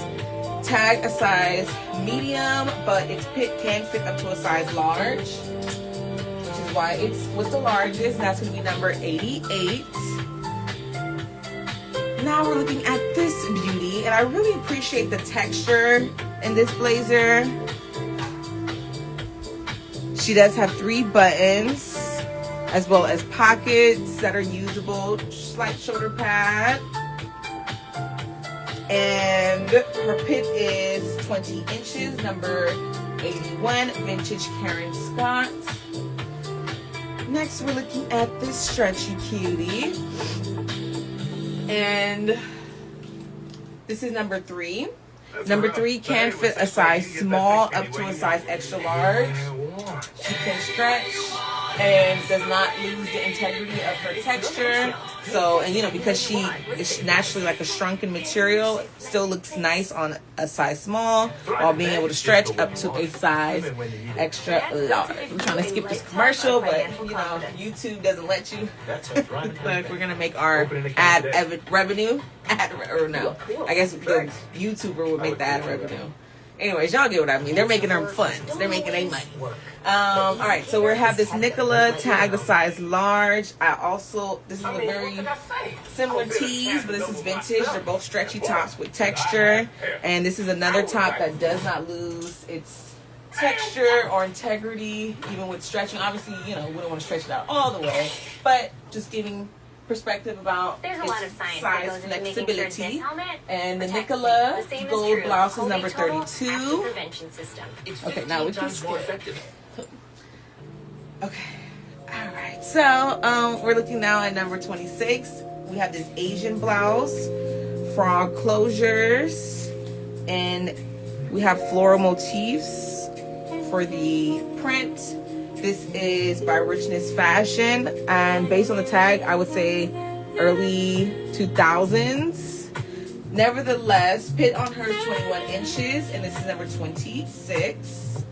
tag a size medium, but its pit can fit up to a size large, which is why it's with the largest, and that's going to be number 88. Now we're looking at this beauty, and I really appreciate the texture in this blazer. She does have 3 buttons, as well as pockets that are usable, slight shoulder pad. And her pit is 20 inches, number 81, vintage Karen Scott. Next, we're looking at this stretchy cutie. And this is number 3. Number 3 can fit a size small up to a size extra large. She can stretch and does not lose the integrity of her texture. So, and you know, because she is naturally like a shrunken material, it still looks nice on a size small while being able to stretch up to a size extra large. I'm trying to skip this commercial, but you know, YouTube doesn't let you. Like, we're gonna make our revenue. I guess the YouTuber would make the ad revenue. Anyways, y'all get what I mean. They're making their funds. They're making their money. All right, so we have this Nicola tag a size large. This is a very similar tees, but this is vintage. They're both stretchy tops with texture. And this is another top that does not lose its texture or integrity, even with stretching. Obviously, you know, we don't want to stretch it out all the way, but just giving perspective about There's a lot of science size flexibility. And the protects Nicola the same is gold true blouse is of number total 32. active prevention system. Okay, now we can skip. Okay, all right. So we're looking now at number 26. We have this Asian blouse, frog closures, and we have floral motifs for the print. This is by Richness Fashion, and based on the tag, I would say early 2000s. Nevertheless, pit on her is 21 inches, and this is number 26.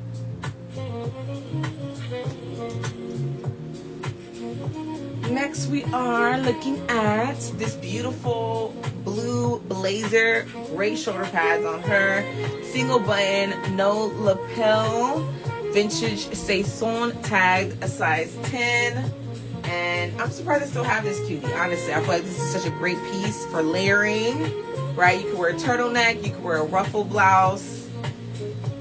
Next, we are looking at this beautiful blue blazer, great shoulder pads on her, single button, no lapel. vintage saison, tagged a size 10. And I'm surprised I still have this cutie, honestly. I feel like this is such a great piece for layering, right? You can wear a turtleneck, you can wear a ruffle blouse.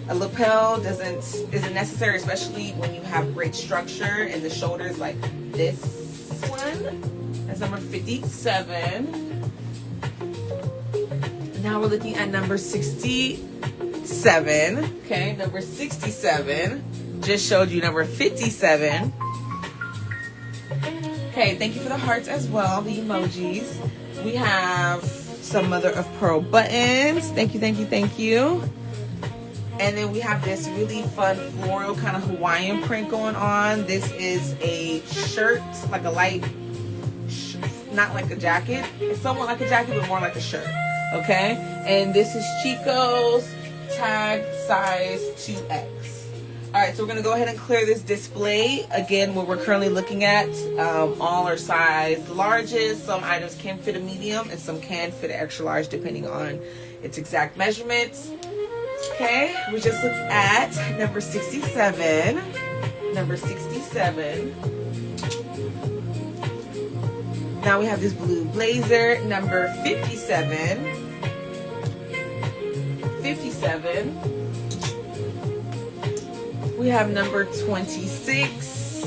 A lapel isn't necessary, especially when you have great structure and the shoulders like this one. That's number 57. Now we're looking at number 67. Okay, number 67. Just showed you number 57. Okay, thank you for the hearts as well, the emojis. We have some mother of pearl buttons. Thank you, thank you, thank you. And then we have this really fun floral kind of Hawaiian print going on. This is a shirt, like a light, not like a jacket. It's somewhat like a jacket, but more like a shirt. Okay? And this is Chico's, tag size 2X. Alright, so we're going to go ahead and clear this display. Again, what we're currently looking at, all are size larges. Some items can fit a medium and some can fit an extra large depending on its exact measurements. Okay, we just looked at number 67. Number 67. Now we have this blue blazer, number 57. 57. We have number 26.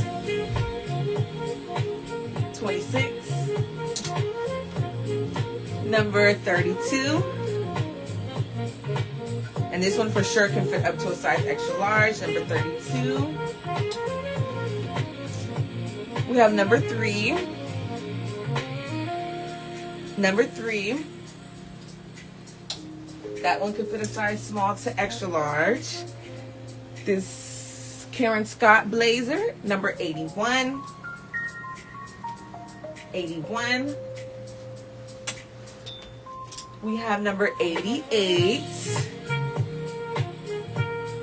26. Number 32. And this one for sure can fit up to a size extra large, number 32. We have number 3. Number 3. That one could fit a size small to extra large. This Karen Scott blazer, number 81. 81. We have number 88.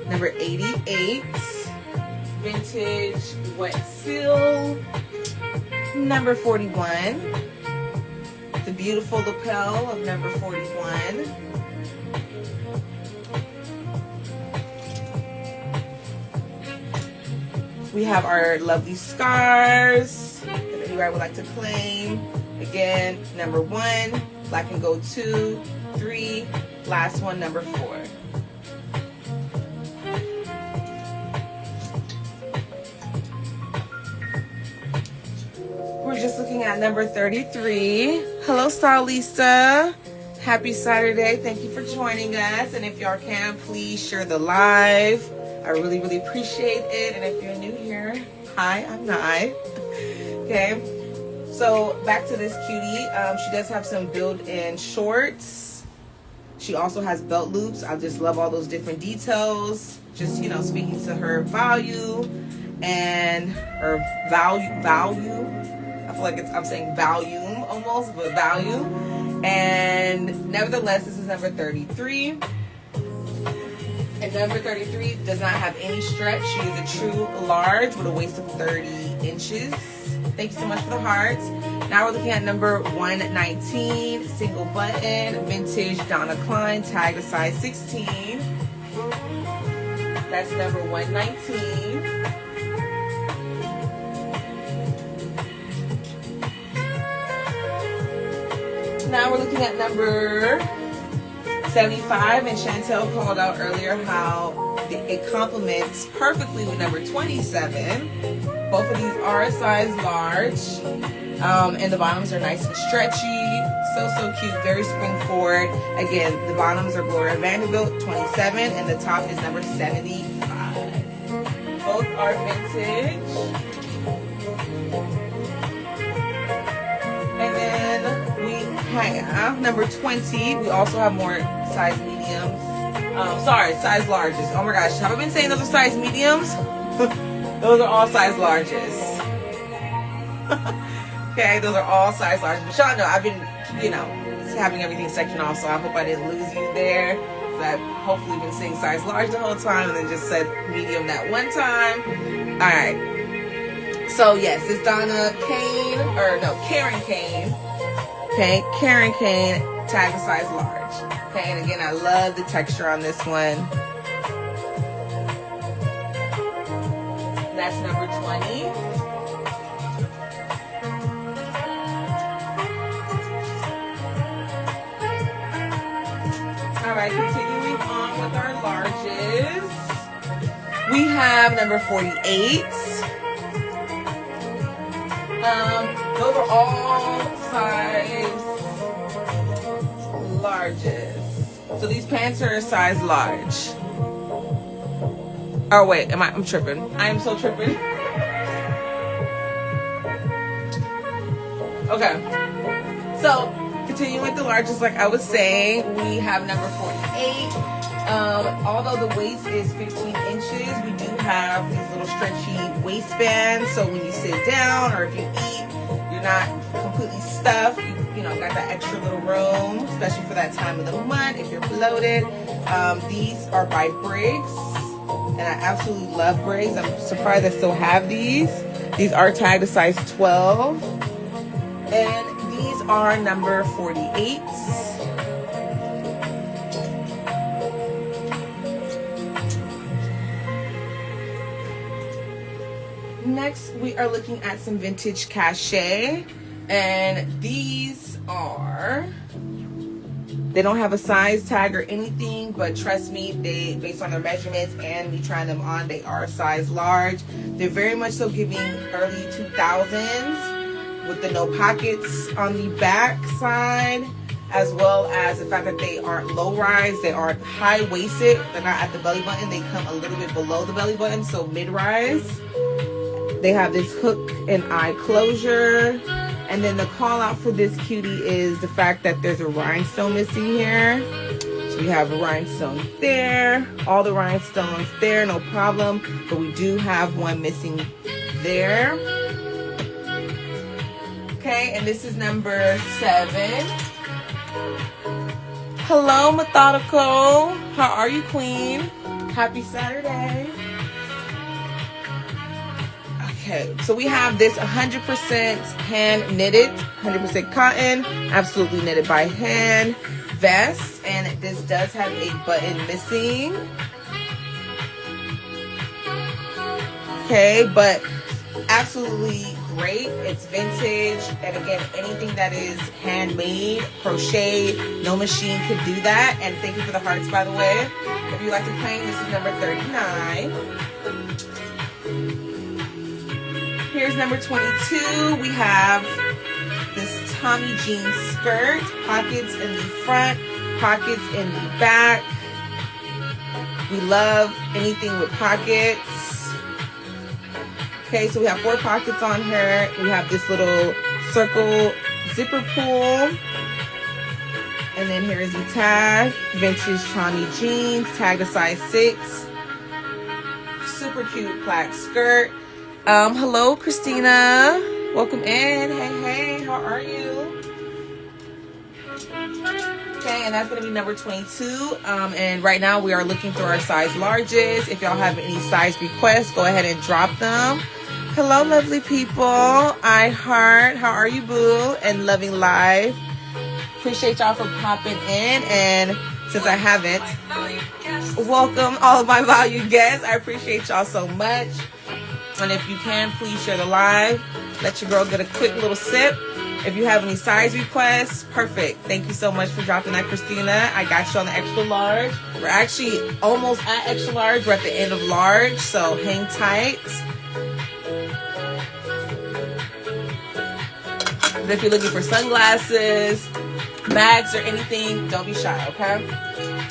Number 88. Vintage wet seal. Number 41. The beautiful lapel of number 41. We have our lovely scars that anybody would like to claim. Again, number 1, black and gold 2, 3, last one, number 4. We're just looking at number 33. Hello, Stylista. Happy Saturday. Thank you for joining us. And if y'all can, please share the live. I really, really appreciate it. And if you're new here, hi, I'm Nye. Okay. So back to this cutie. She does have some built-in shorts. She also has belt loops. I just love all those different details. Just, you know, speaking to her value and her value. I feel like I'm saying volume almost, but value. And nevertheless, this is number 33. And number 33 does not have any stretch. She is a true large with a waist of 30 inches. Thank you so much for the hearts. Now we're looking at number 119, single button, vintage Donna Klein, tagged a size 16. That's number 119. Now we're looking at number 75, and Chantel called out earlier how it complements perfectly with number 27. Both of these are a size large, and the bottoms are nice and stretchy. So cute, very spring forward. Again, the bottoms are Gloria Vanderbilt 27, and the top is number 75. Both are vintage. And then we have number 20. We also have more size mediums. Size larges. Oh my gosh, have I been saying those are size mediums? Those are all size larges. Okay, those are all size larges. But y'all know I've been, having everything sectioned off, so I hope I didn't lose you there. So I've hopefully been saying size large the whole time and then just said medium that one time. Alright. So yes, it's Karen Kane. Okay, Karen Kane, tag a size large. Okay, and again, I love the texture on this one. That's number 20. All right, continuing on with our larges. We have number 48. Those are all size larges. So these pants are a size large. Oh wait, I'm tripping. I am so tripping. Okay. So continuing with the largest, like I was saying, we have number 48. Although the waist is 15 inches, we do have these little stretchy waistbands. So when you sit down or if you eat, you're not completely stuffed. You know, got that extra little room, especially for that time of the month if you're bloated. These are by Briggs, and I absolutely love Briggs. I'm surprised I still have these. These are tagged a size 12, and these are number 48. Next, we are looking at some vintage cachet, and these are, they don't have a size tag or anything, but trust me, they, based on their measurements and me trying them on, they are size large. They're very much so giving early 2000s with the no pockets on the back side, as well as the fact that they aren't low rise, they are high waisted, they're not at the belly button, they come a little bit below the belly button, so mid rise. They have this hook and eye closure. And then the call out for this cutie is the fact that there's a rhinestone missing here. So we have a rhinestone there, all the rhinestones there, no problem. But we do have one missing there. Okay, and this is number 7. Hello, Methodical. How are you, Queen? Happy Saturday. Okay, so we have this 100% hand knitted, 100% cotton, absolutely knitted by hand vest, and this does have a button missing. Okay, but absolutely great. It's vintage, and again, anything that is handmade, crocheted, no machine could do that. And thank you for the hearts, by the way. If you like to claim, this is number 39. Here's number 22. We have this Tommy jean skirt, pockets in the front, pockets in the back. We love anything with pockets. Okay, so we have 4 pockets on her. We have this little circle zipper pull. And then here is the tag, vintage Tommy jeans, tagged a size 6. Super cute plaid skirt. Hello, Christina. Welcome in. Hey, how are you? Okay, and that's going to be number 22. And right now we are looking through our size larges. If y'all have any size requests, go ahead and drop them. Hello, lovely people. I Heart. How are you, boo? And Loving Live. Appreciate y'all for popping in. And since I haven't, welcome all of my valued guests. I appreciate y'all so much. And if you can, please share the live. Let your girl get a quick little sip. If you have any size requests, perfect. Thank you so much for dropping that, Christina. I got you on the extra large. We're actually almost at extra large. We're at the end of large, so hang tight. But if you're looking for sunglasses, bags, or anything, don't be shy, okay?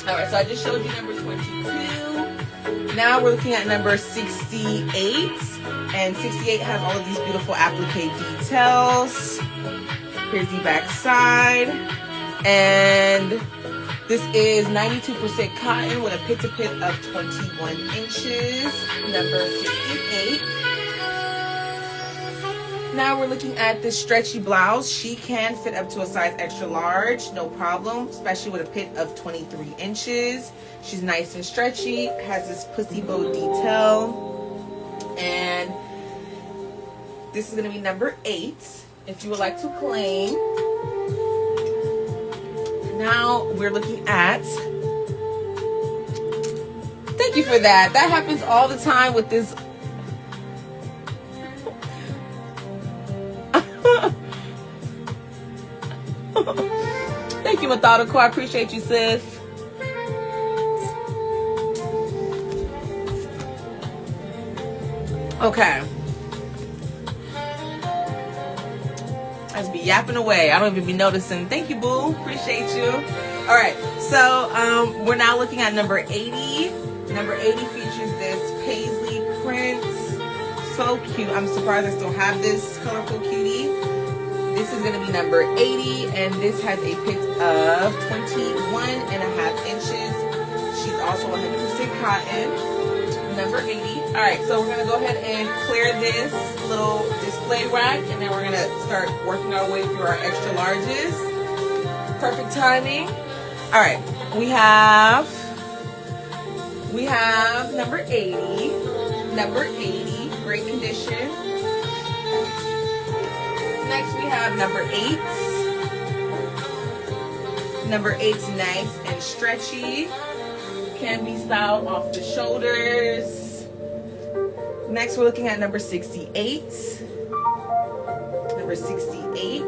All right, so I just showed you number 22. Now we're looking at number 68. And 68 has all of these beautiful applique details. Here's the back side. And this is 92% cotton with a pit-to-pit of 21 inches. Number 68. Now we're looking at this stretchy blouse. She can fit up to a size extra large, no problem, especially with a pit of 23 inches. She's nice and stretchy, has this pussy bow detail. And this is going to be number 8, if you would like to claim. Now we're looking at, thank you for that. That happens all the time with this Thank you, Methodical. I appreciate you, sis. Okay. I just be yapping away. I don't even be noticing. Thank you, boo. Appreciate you. All right. So we're now looking at number 80. Number 80 features this paisley print. So cute. I'm surprised I still have this colorful cutie. This is going to be number 80, and this has a pitch of 21.5 inches. She's also 100% cotton. Number 80. All right, so we're going to go ahead and clear this little display rack, and then we're going to start working our way through our extra larges. Perfect timing. All right, we have number 80. Number 80, great condition. Next we have number 8. Number 8's nice and stretchy. Can be styled off the shoulders. Next we're looking at number 68. Number 68.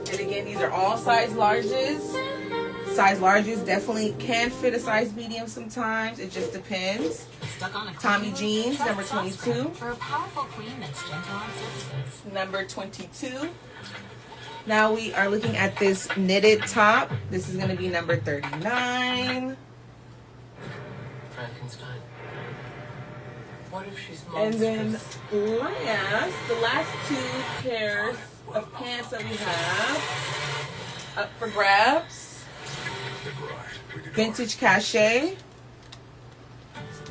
And again, these are all size larges. Size larges definitely can fit a size medium sometimes. It just depends. Stuck on a Tommy jeans, number 22. For a powerful queen that's gentle on surfaces. Number 22. Now we are looking at this knitted top. This is going to be number 39. Frankenstein. What if she's And monstrous? then the last 2 pairs of pants that we have up for grabs. Vintage cachet,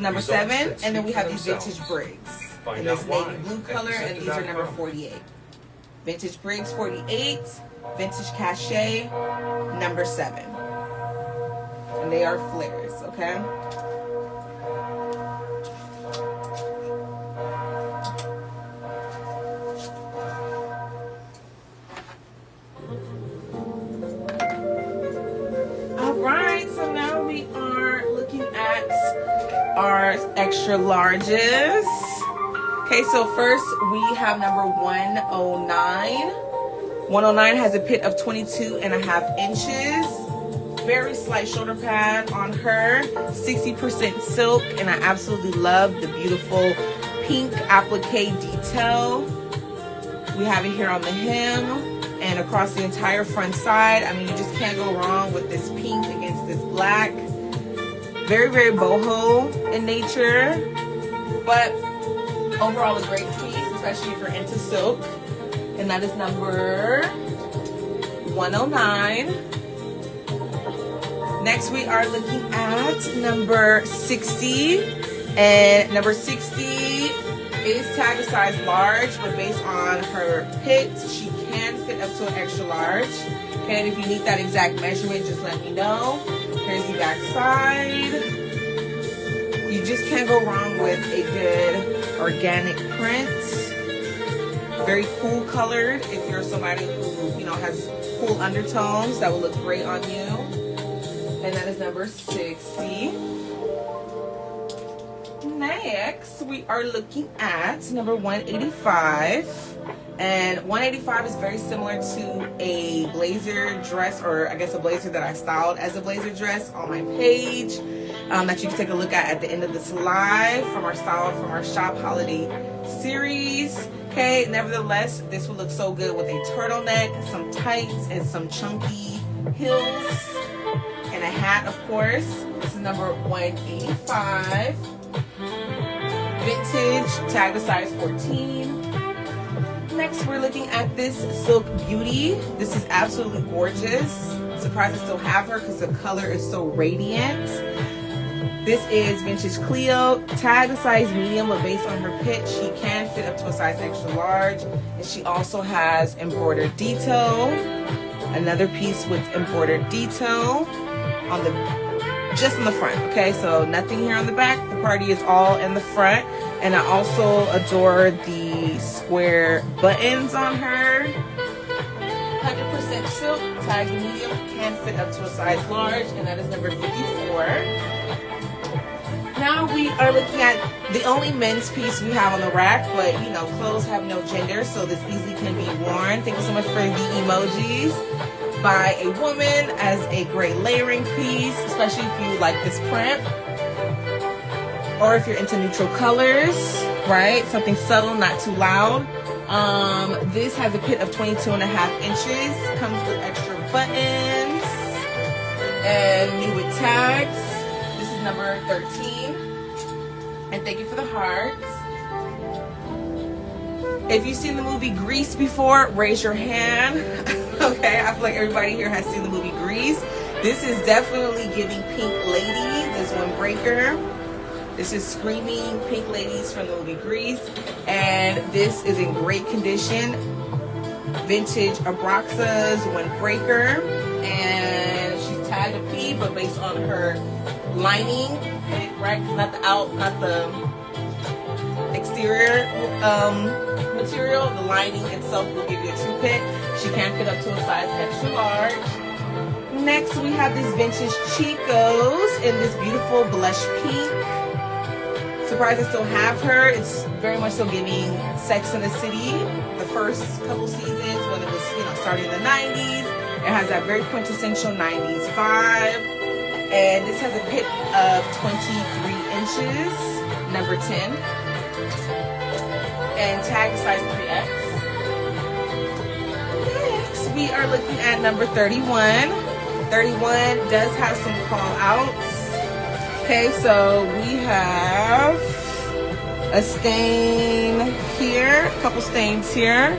number 7, and then we have these vintage brigs in this navy blue color, and these are number 48. Vintage brigs 48, vintage cachet number 7, and they are flares. Okay. Our extra larges. Okay, so first we have number 109. 109 has a pit of 22.5 inches. Very slight shoulder pad on her. 60% silk, and I absolutely love the beautiful pink applique detail. We have it here on the hem and across the entire front side. I mean, you just can't go wrong with this pink against this black. Very, very boho in nature, but overall a great piece, especially if you're into silk. And that is number 109. Next we are looking at number 60, and number 60 is tagged a size large, but based on her pit, she can fit up to an extra large. Okay, and if you need that exact measurement, just let me know. Here's the back side. You just can't go wrong with a good organic print. Very cool colored. If you're somebody who, you know, has cool undertones, that will look great on you. And that is number 60. Next, we are looking at number 185. And 185 is very similar to a blazer dress, or I guess a blazer that I styled as a blazer dress on my page, that you can take a look at the end of this live from our shop holiday series. Okay, nevertheless, this will look so good with a turtleneck, some tights, and some chunky heels, and a hat, of course. This is number 185. Vintage, tagged a size 14. Next, we're looking at this Silk Beauty. This is absolutely gorgeous. Surprised I still have her because the color is so radiant. This is Vintage Cleo, tagged a size medium, but based on her pitch, she can fit up to a size extra large. And she also has embroidered detail. Another piece with embroidered detail on just in the front. Okay, so nothing here on the back. The party is all in the front. And I also adore the square buttons on her. 100% silk, tagged medium, can fit up to a size large, and that is number 54. Now now we are looking at the only men's piece we have on the rack, but you know, clothes have no gender, so this easily can be worn. Thank you so much for the emojis. By a woman as a great layering piece, especially if you like this print, or if you're into neutral colors, right? Something subtle, not too loud. This has a pit of 22.5 inches, comes with extra buttons, and new with tags. This is number 13. And thank you for the hearts. If you've seen the movie Grease before, raise your hand. Okay, I feel like everybody here has seen the movie Grease. This is definitely giving Pink Lady, this windbreaker. This is screaming Pink Ladies from the movie Grease. And this is in great condition. Vintage Abraxas windbreaker. And she's tagged a P, but based on her lining, right? Not the exterior material. The lining itself will give you a true pit. She can fit up to a size extra large. Next, we have these vintage Chicos in this beautiful blush pink. Surprised I still have her. It's very much still giving Sex in the City. The first couple seasons when it was, you know, starting in the 90s. It has that very quintessential 90s vibe. And this has a pit of 23 inches, number 10. And tag size 3X. Next, we are looking at number 31. 31 does have some call outs. Okay, so we have a stain here, a couple stains here.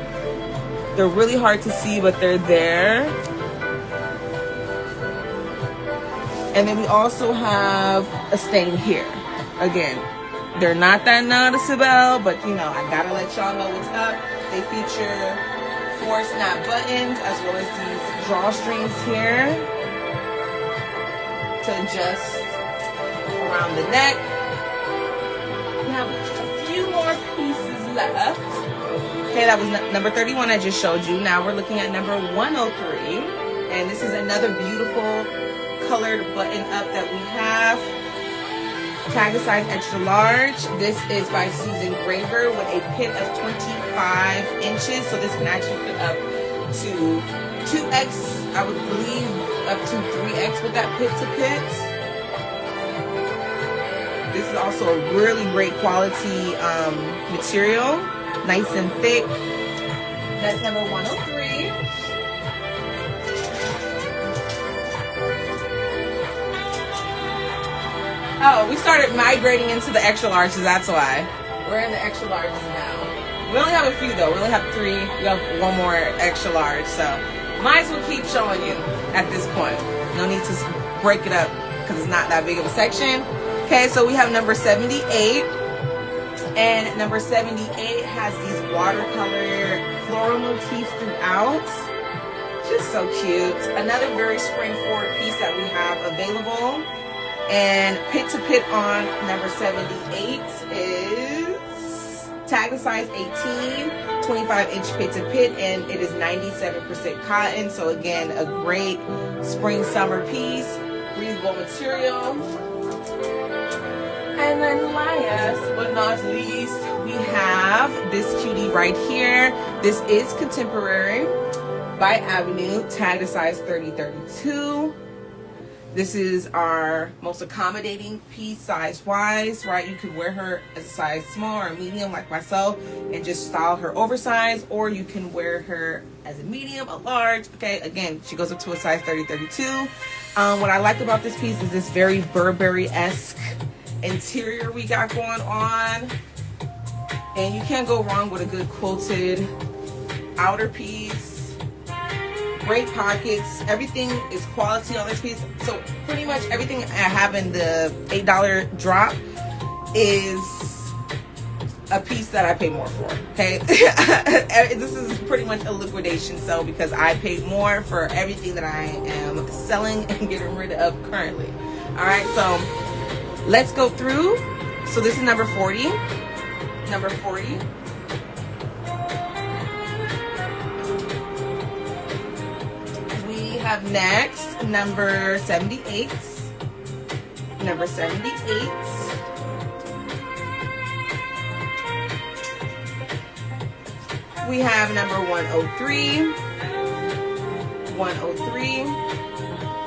They're really hard to see, but they're there. And then we also have a stain here. Again, they're not that noticeable, but you know, I gotta let y'all know what's up. They feature 4 snap buttons as well as these drawstrings here to adjust around the neck. We have a few more pieces left. Okay, that was number 31 I just showed you. Now we're looking at number 103. And this is another beautiful colored button up that we have. Tag size extra large. This is by Susan Graver with a pit of 25 inches. So this can actually fit up to 2X, I would believe up to 3X with that pit to pit. This is also a really great quality material. Nice and thick. That's number 103. Oh, we started migrating into the extra larges, that's why. We're in the extra larges now. We only have a few though. We only have 3. We have 1 more extra large, so might as well keep showing you at this point. No need to break it up because it's not that big of a section. Okay, so we have number 78. And number 78 has these watercolor floral motifs throughout. Just so cute. Another very spring forward piece that we have available. And pit to pit on number 78 is tag size 18, 25-inch pit to pit, and it is 97% cotton. So again, a great spring summer piece, breathable material. And then last but not least, we have this cutie right here. This is Contemporary by Avenue, tag size 30-32. This is our most accommodating piece size-wise, right? You could wear her as a size small or medium like myself and just style her oversized, or you can wear her as a medium, a large. Okay, again, she goes up to a size 30-32. What I like about this piece is this very Burberry-esque interior we got going on. And you can't go wrong with a good quilted outer piece. Great pockets. Everything is quality on this piece. So pretty much everything I have in the $8 drop is a piece that I paid more for. Okay, this is pretty much a liquidation sale because I paid more for everything that I am selling and getting rid of currently. All right, so let's go through. So this is number 40. Number 40. Have next number 78. Number 78. we have number 103. 103.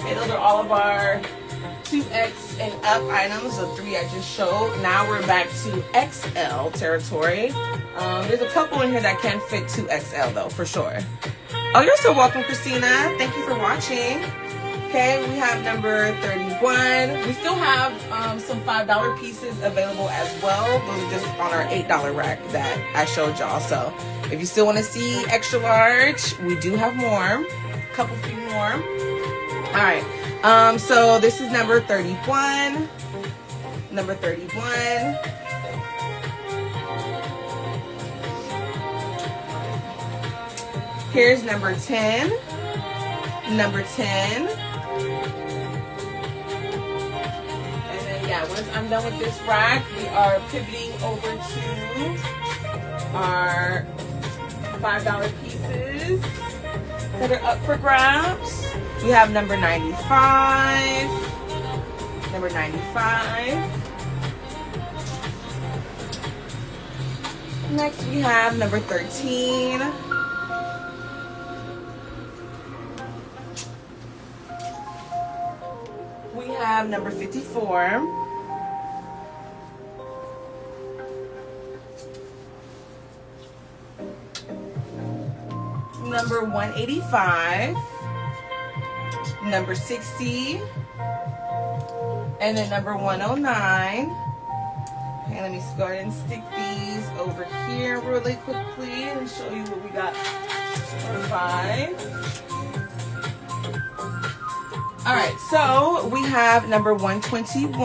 Okay, those are all of our 2X and up items, the 3 I just showed. Now we're back to XL territory. There's a couple in here that can fit 2XL though, for sure. Oh, you're so welcome, Christina. Thank you for watching. Okay, we have number 31. We still have some $5 pieces available as well. Those are just on our $8 rack that I showed y'all. So if you still want to see extra large, we do have more. A couple few more. All right. So this is number 31. Number 31. Here's number 10. Number 10. Yeah, once I'm done with this rack, we are pivoting over to our $5 pieces that are up for grabs. We have number 95. Number 95. Next we have number 13. We have number 54. Number 185. Number 60. And then number 109. Okay, let me just go ahead and stick these over here really quickly and show you what we got for 5. All right, so we have number 121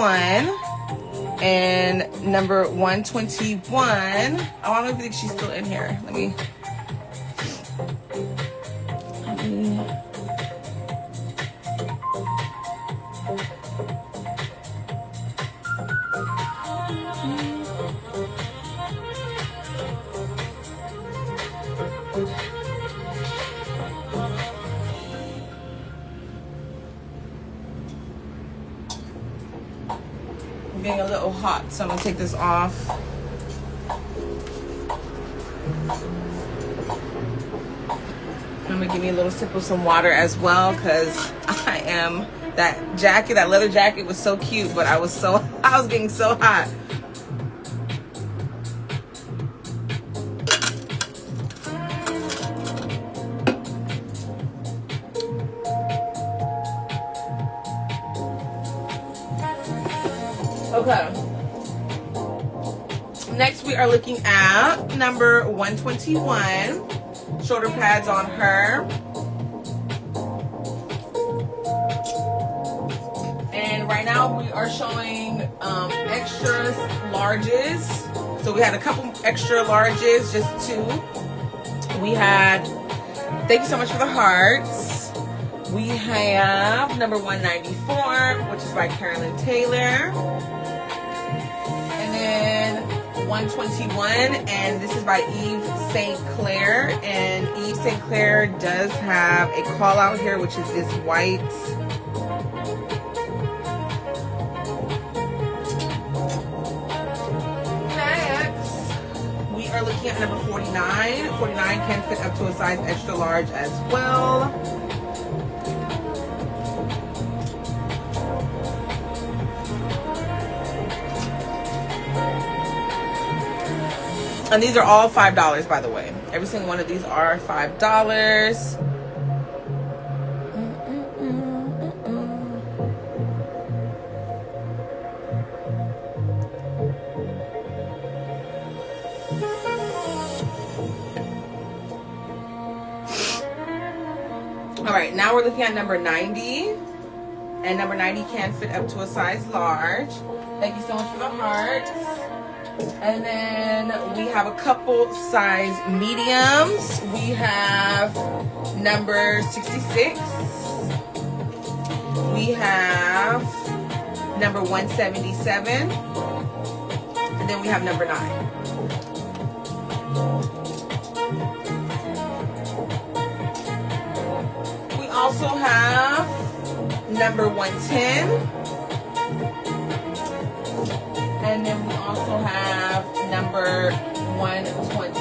and number 121. I don't know if you think she's still in here. Let me I'm getting a little hot, so I'm gonna take this off. I'm gonna give me a little sip of some water as well, because that leather jacket was so cute, but I was getting so hot. Okay. Next we are looking at number 121. Shoulder pads on her. And right now we are showing extra larges. So we had a couple extra larges, just 2. We had, thank you so much for the hearts. We have number 194, which is by Carolyn Taylor. And then 121, and this is by Eve St. Clair. And Eve St. Clair does have a call out here, which is this white. Next, we are looking at number 49. 49 can fit up to a size extra large as well. And these are all $5, by the way. Every single one of these are $5. All right, now we're looking at number 90. And number 90 can fit up to a size large. Thank you so much for the hearts. And then we have a couple size mediums. We have number 66. We have number 177. And then we have number 9. We also have number 110. And then we also have number 120.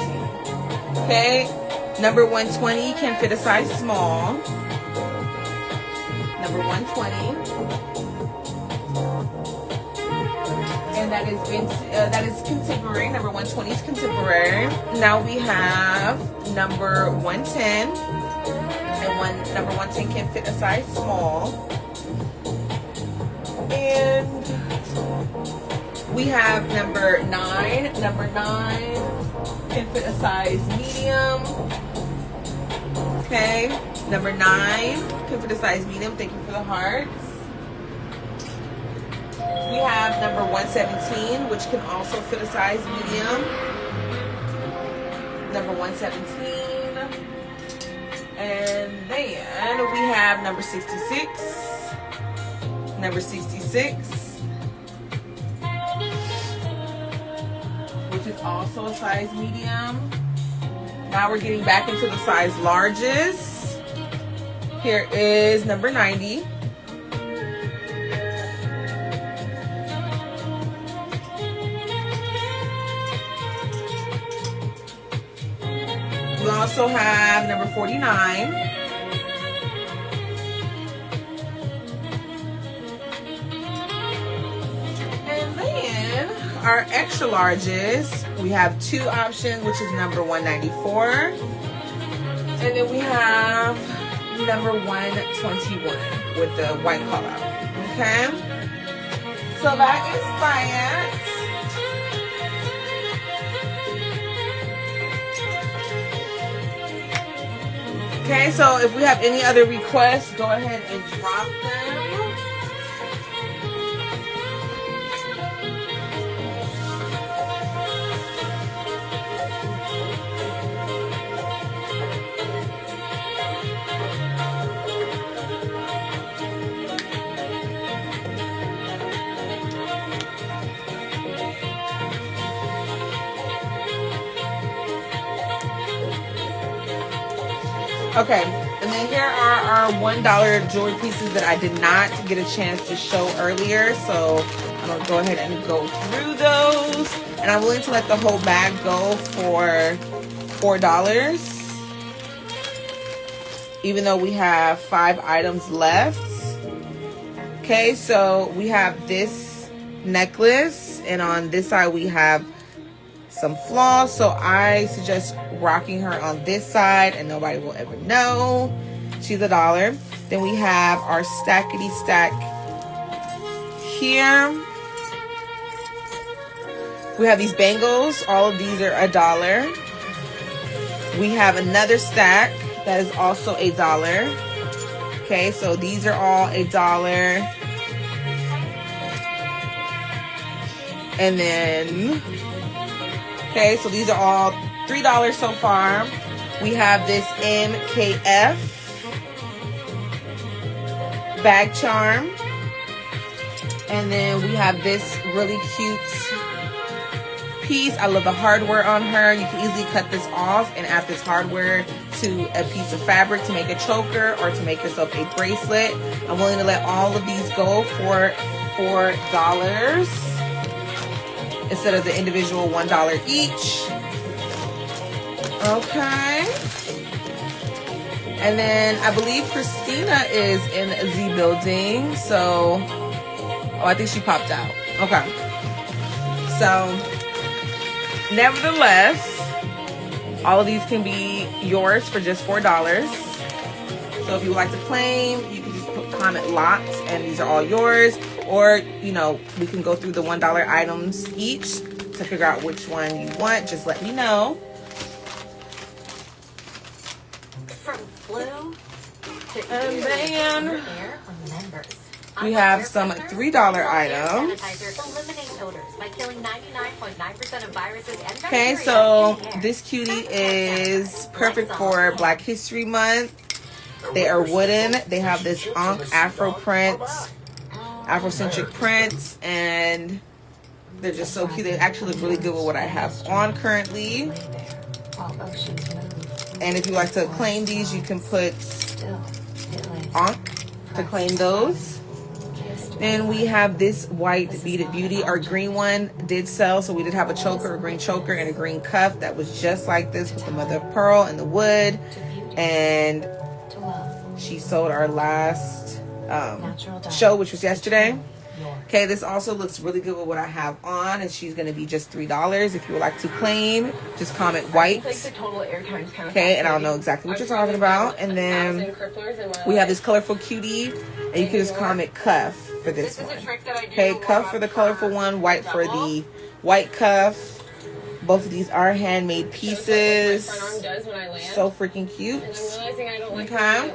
Okay, number 120 can fit a size small. Number 120. And that is contemporary. Number 120 is contemporary. Now we have number 110. And number 110 can fit a size small. And we have number 9. Number 9 can fit a size medium. Okay. Number 9 can fit a size medium. Thank you for the hearts. We have number 117, which can also fit a size medium. Number 117. And then we have number 66. Number 66. Which is also a size medium. Now we're getting back into the size larges. Here is number 90. We also have number 49. And then our extra larges, we have 2 options, which is number 194. And then we have number 121 with the white collar. Okay? So that is that. Okay, so if we have any other requests, go ahead and drop them. Okay, and then here are our $1 jewelry pieces that I did not get a chance to show earlier. So I'm going to go ahead and go through those. And I'm willing to let the whole bag go for $4. Even though we have 5 items left. Okay, so we have this necklace. And on this side we have some flaws, so I suggest rocking her on this side and nobody will ever know. She's $1. Then we have our stackety stack here. We have these bangles. All of these are $1. We have another stack that is also $1. Okay, so these are all $1. And then okay, so these are all $3 so far. We have this MKF bag charm. And then we have this really cute piece. I love the hardware on her. You can easily cut this off and add this hardware to a piece of fabric to make a choker or to make yourself a bracelet. I'm willing to let all of these go for $4. Instead of the individual $1 each. Okay. And then I believe Christina is in the building. So, oh, I think she popped out. Okay. So, nevertheless, all of these can be yours for just $4. So if you would like to claim, you can just comment lots and these are all yours. Or, you know, we can go through the $1 items each to figure out which one you want. Just let me know. From flu to And then air on members. we have some $3 items. Eliminate odors by killing 99.9% of viruses and Okay, bacteria so in the air. this cutie is perfect for Black History Month. They are wooden. They have this Afro print. Afrocentric prints, and they're just so cute. They actually look really good with what I have on currently. And if you like to claim these, you can put Ankh to claim those. Then we have this white beaded beauty. Our green one did sell, so we did have a choker, a green choker, and a green cuff that was just like this with the mother of pearl and the wood. And she sold our last show, which was yesterday. Okay, this also looks really good with what I have on, and she's going to be just $3. If you would like to claim, just comment white. Okay, and I'll know exactly what you're talking about. And then we have this colorful cutie, and you can just comment cuff for this one. Okay, cuff for the colorful one, white for the white cuff. Both of these are handmade pieces. So freaking cute. Okay.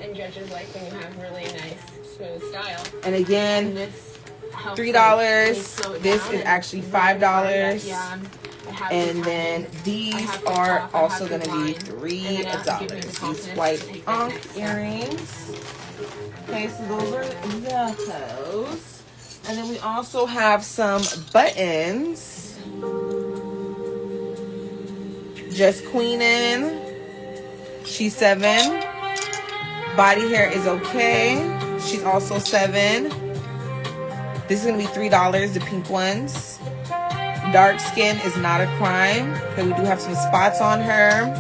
And judges like when you have really nice, smooth style. And again, $3. This is actually $5. And then these are also going to be $3. These white ankh earrings. Okay, so those are those. And then we also have some buttons. Just queening. She's 7. Body hair is okay. She's also 7. This is going to be $3, the pink ones. Dark skin is not a crime. Okay, we do have some spots on her.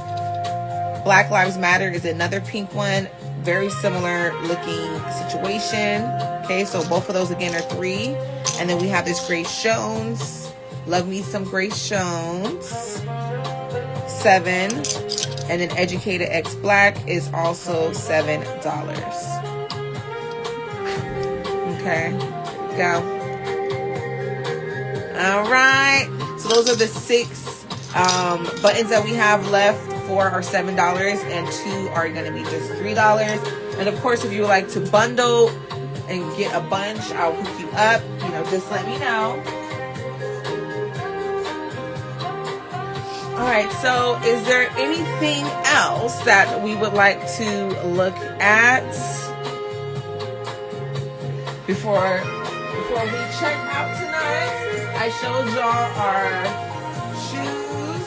Black Lives Matter is another pink one. Very similar looking situation. Okay, so both of those again are 3. And then we have this Grace Jones. Love me some Grace Jones. 7. And then Educated X Black is also $7. Okay, go. All right. So those are the 6 buttons that we have left for our $7, and 2 are going to be just $3. And of course, if you would like to bundle and get a bunch, I'll hook you up. You know, just let me know. All right, so is there anything else that we would like to look at before we check out tonight? I showed y'all our shoes.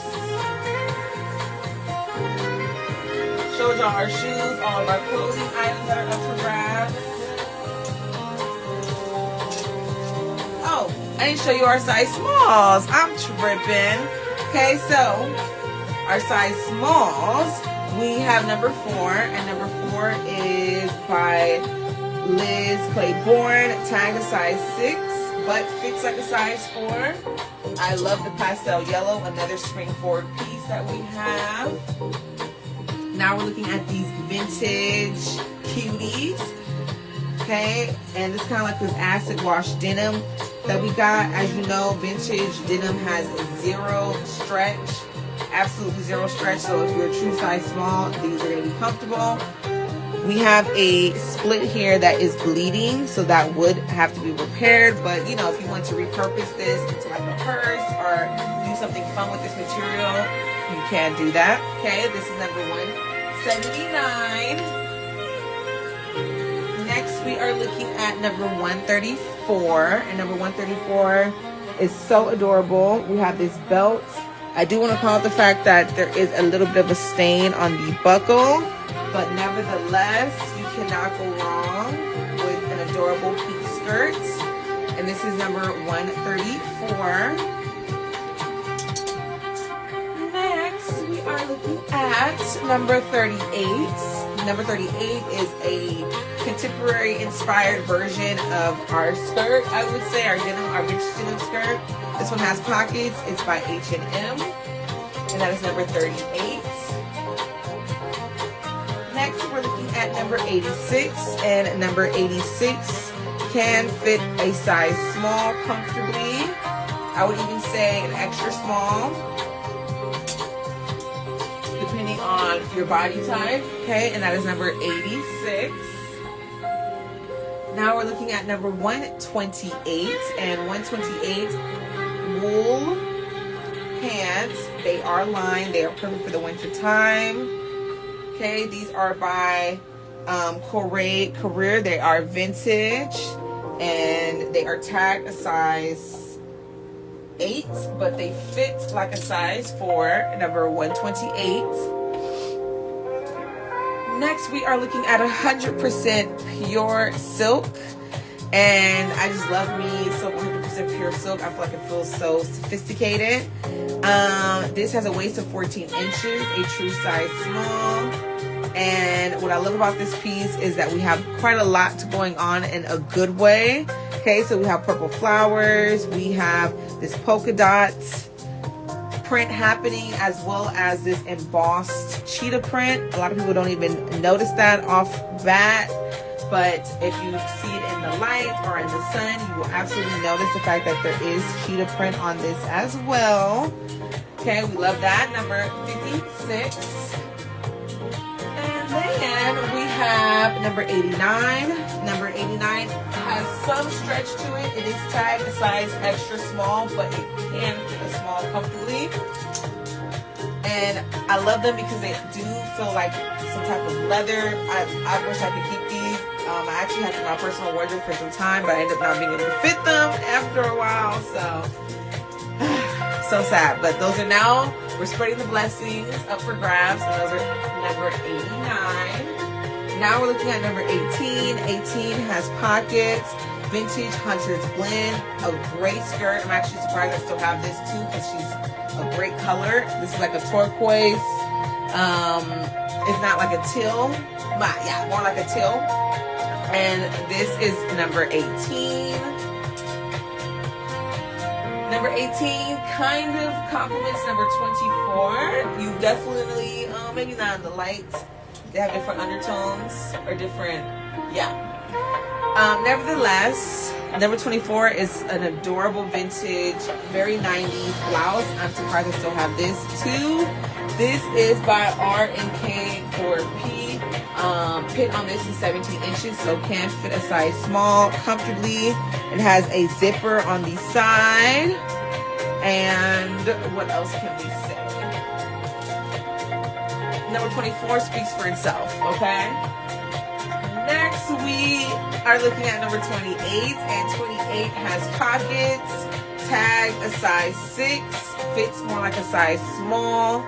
Showed y'all our shoes, all of our clothing items that are up for grabs. Oh, I didn't show you our size smalls. I'm tripping. Okay, so our size smalls, we have number 4, and number 4 is by Liz Claiborne, tag a size 6, but fits like a size 4. I love the pastel yellow, another spring forward piece that we have. Now we're looking at these vintage cuties. Okay, and it's kind of like this acid wash denim that we got. As you know, vintage denim has 0 stretch, absolutely 0 stretch. So if you're a true size small, these are going to be comfortable. We have a split here that is bleeding, so that would have to be repaired. But you know, if you want to repurpose this into like a purse or do something fun with this material, you can do that. Okay, this is number 179. Next, we are looking at number 134, and number 134 is so adorable. We have this belt. I do want to call out the fact that there is a little bit of a stain on the buckle, but nevertheless, you cannot go wrong with an adorable pink skirt. And this is number 134. Next, we are looking at number 38. Number 38 is a contemporary inspired version of our skirt. I would say our denim, our vintage denim skirt. This one has pockets. It's by H&M, and that is number 38. Next, we're looking at number 86, and number 86 can fit a size small comfortably. I would even say an extra small, depending on your body type. Okay, and that is number 86. Now we're looking at number 128, and 128 wool pants. They are lined. They are perfect for the winter time. Okay, these are by Curated. They are vintage, and they are tagged a size 8, but they fit like a size 4. Number 128. Next, we are looking at 100% pure silk. And I just love me silk, 100% pure silk. I feel like it feels so sophisticated. This has a waist of 14 inches, a true size small. And what I love about this piece is that we have quite a lot going on in a good way. Okay, so we have purple flowers, we have this polka dot print happening, as well as this embossed cheetah print. A lot of people don't even notice that off bat, but if you see it in the light or in the sun, you will absolutely notice the fact that there is cheetah print on this as well. Okay, we love that. Number 56. And then we have number 89. Number 89 has some stretch to it. It is tagged a size extra small, but it can fit a small comfortably. And I love them because they do feel like some type of leather. I wish I could keep these. I actually had them in my personal wardrobe for some time, but I ended up not being able to fit them after a while. So sad. But those are now, we're spreading the blessings up for grabs. And those are number 89. Now we're looking at number 18. 18 has pockets, vintage Hunter's Blend, a great skirt. I'm actually surprised I still have this too because she's a great color. This is like a turquoise. It's not like a teal, but yeah, more like a teal. And this is number 18. Number 18 kind of complements number 24. You definitely, maybe not in the light. They have different undertones or different, yeah. Nevertheless, number 24 is an adorable vintage, very 90s blouse. I'm surprised I still have this too. This is by R&K4P. Pin on this is 17 inches, so can fit a size small comfortably. It has a zipper on the side. And what else can we say? Number 24 speaks for itself, okay? Next, we are looking at number 28, and 28 has pockets, tag a size 6, fits more like a size small,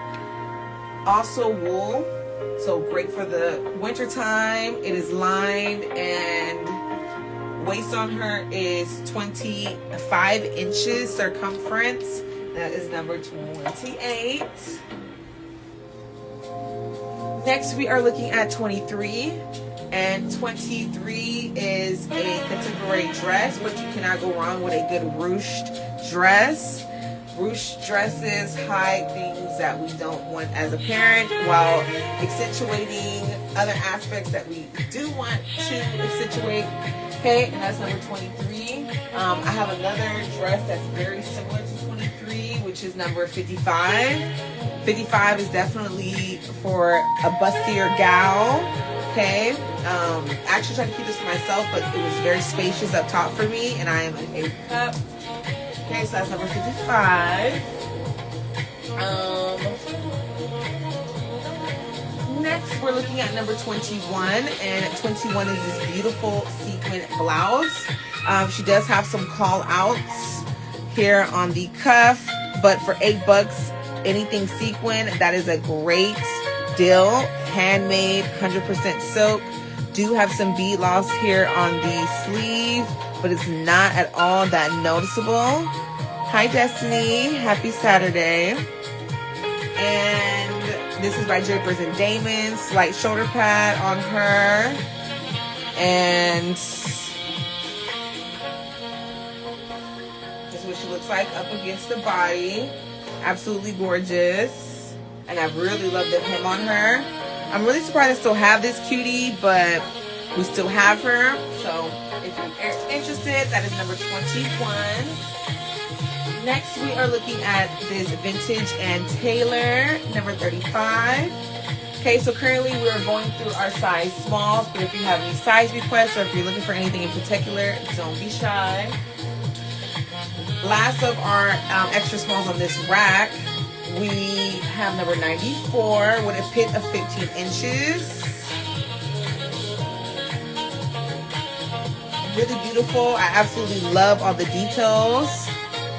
also wool, so great for the winter time. It is lined, and waist on her is 25 inches circumference. That is number 28. Next, we are looking at 23, and 23 is a contemporary dress, but you cannot go wrong with a good ruched dress. Ruched dresses hide things that we don't want as a parent while accentuating other aspects that we do want to accentuate. Okay, and that's number 23. I have another dress that's very similar to 23, which is number 55. 55 is definitely for a bustier gal. Okay, I actually tried to keep this for myself, but it was very spacious up top for me, and I am an 8 cup. Okay, so that's number 55. Next, we're looking at number 21, and 21 is this beautiful sequin blouse. She does have some call outs here on the cuff, but for $8, anything sequin, that is a great deal. Handmade, 100% silk. Do have some bead loss here on the sleeve, but it's not at all that noticeable. Hi Destiny, happy Saturday. And this is by Drapers and Damon. Slight shoulder pad on her. And this is what she looks like up against the body. Absolutely gorgeous. And I really love the hem on her. I'm really surprised I still have this cutie, but we still have her. So if you're interested, that is number 21. Next, we are looking at this vintage and tailor, number 35. Okay, so currently we are going through our size smalls, but if you have any size requests or if you're looking for anything in particular, don't be shy. Last of our extra smalls on this rack, we have number 94 with a pit of 15 inches. Really beautiful. I absolutely love all the details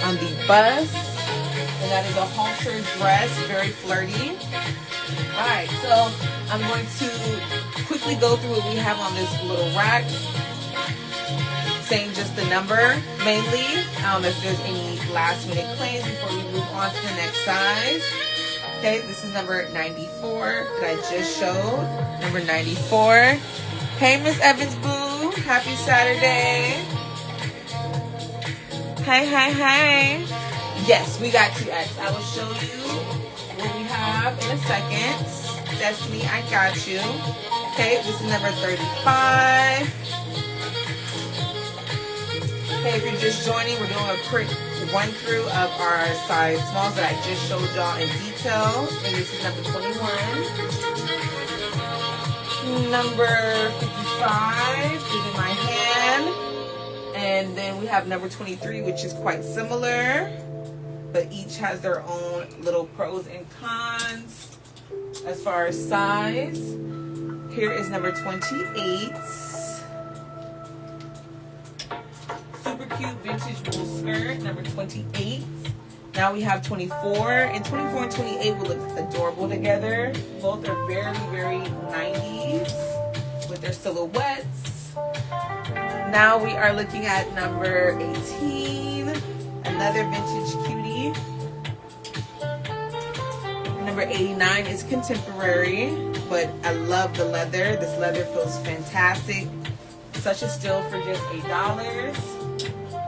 on the bust. And that is a halter dress, very flirty. Alright, so I'm going to quickly go through what we have on this little rack. saying just the number mainly. If there's any last minute claims before we move on to the next size. Okay, this is number 94 that I just showed. Number 94. Hey, Miss Evans Boo. Happy Saturday. Hi. Yes, we got 2X. I will show you what we have in a second. Destiny, I got you. Okay, this is number 35. Okay, if you're just joining, we're doing a quick run through of our size smalls that I just showed y'all in detail. And this is number 21. Number 55 is in my hand. And then we have number 23, which is quite similar, but each has their own little pros and cons as far as size. Here is number 28. Super cute vintage wool skirt, number 28. Now we have 24, and 24 and 28 will look adorable together. Both are very, very 90s with their silhouettes. Now we are looking at number 18, another vintage cutie. Number 89 is contemporary, but I love the leather. This leather feels fantastic. Such a steal for just $8.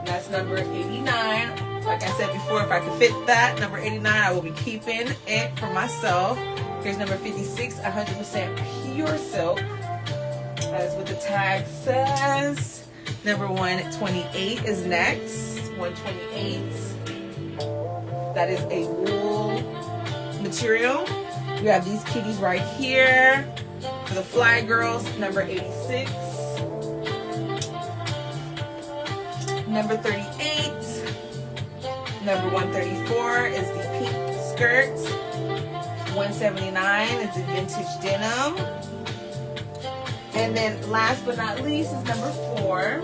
That's number 89. Like I said before, if I could fit that, number 89, I will be keeping it for myself. Here's number 56, 100% pure silk. That is what the tag says. Number 128 is next. 128. That is a wool material. We have these kitties right here for the fly girls. Number 86. Number 38. Number 134 is the pink skirt. 179 is the vintage denim. And then last but not least is number 4.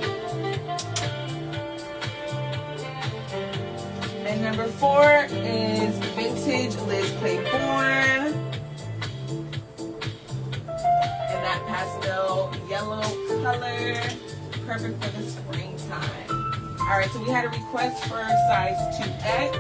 And number 4 is vintage Liz Claiborne. And that pastel yellow color. Perfect for the springtime. Alright, so we had a request for size 2X.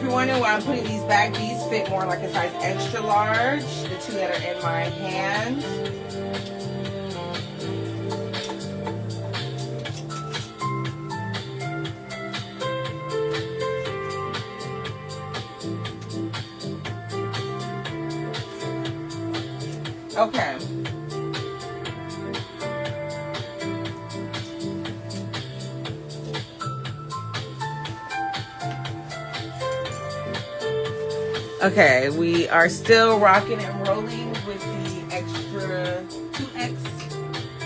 Wondering why I'm putting these back. These fit more like a size extra large. The two that are in my hand. Okay. Okay, we are still rocking and rolling with the extra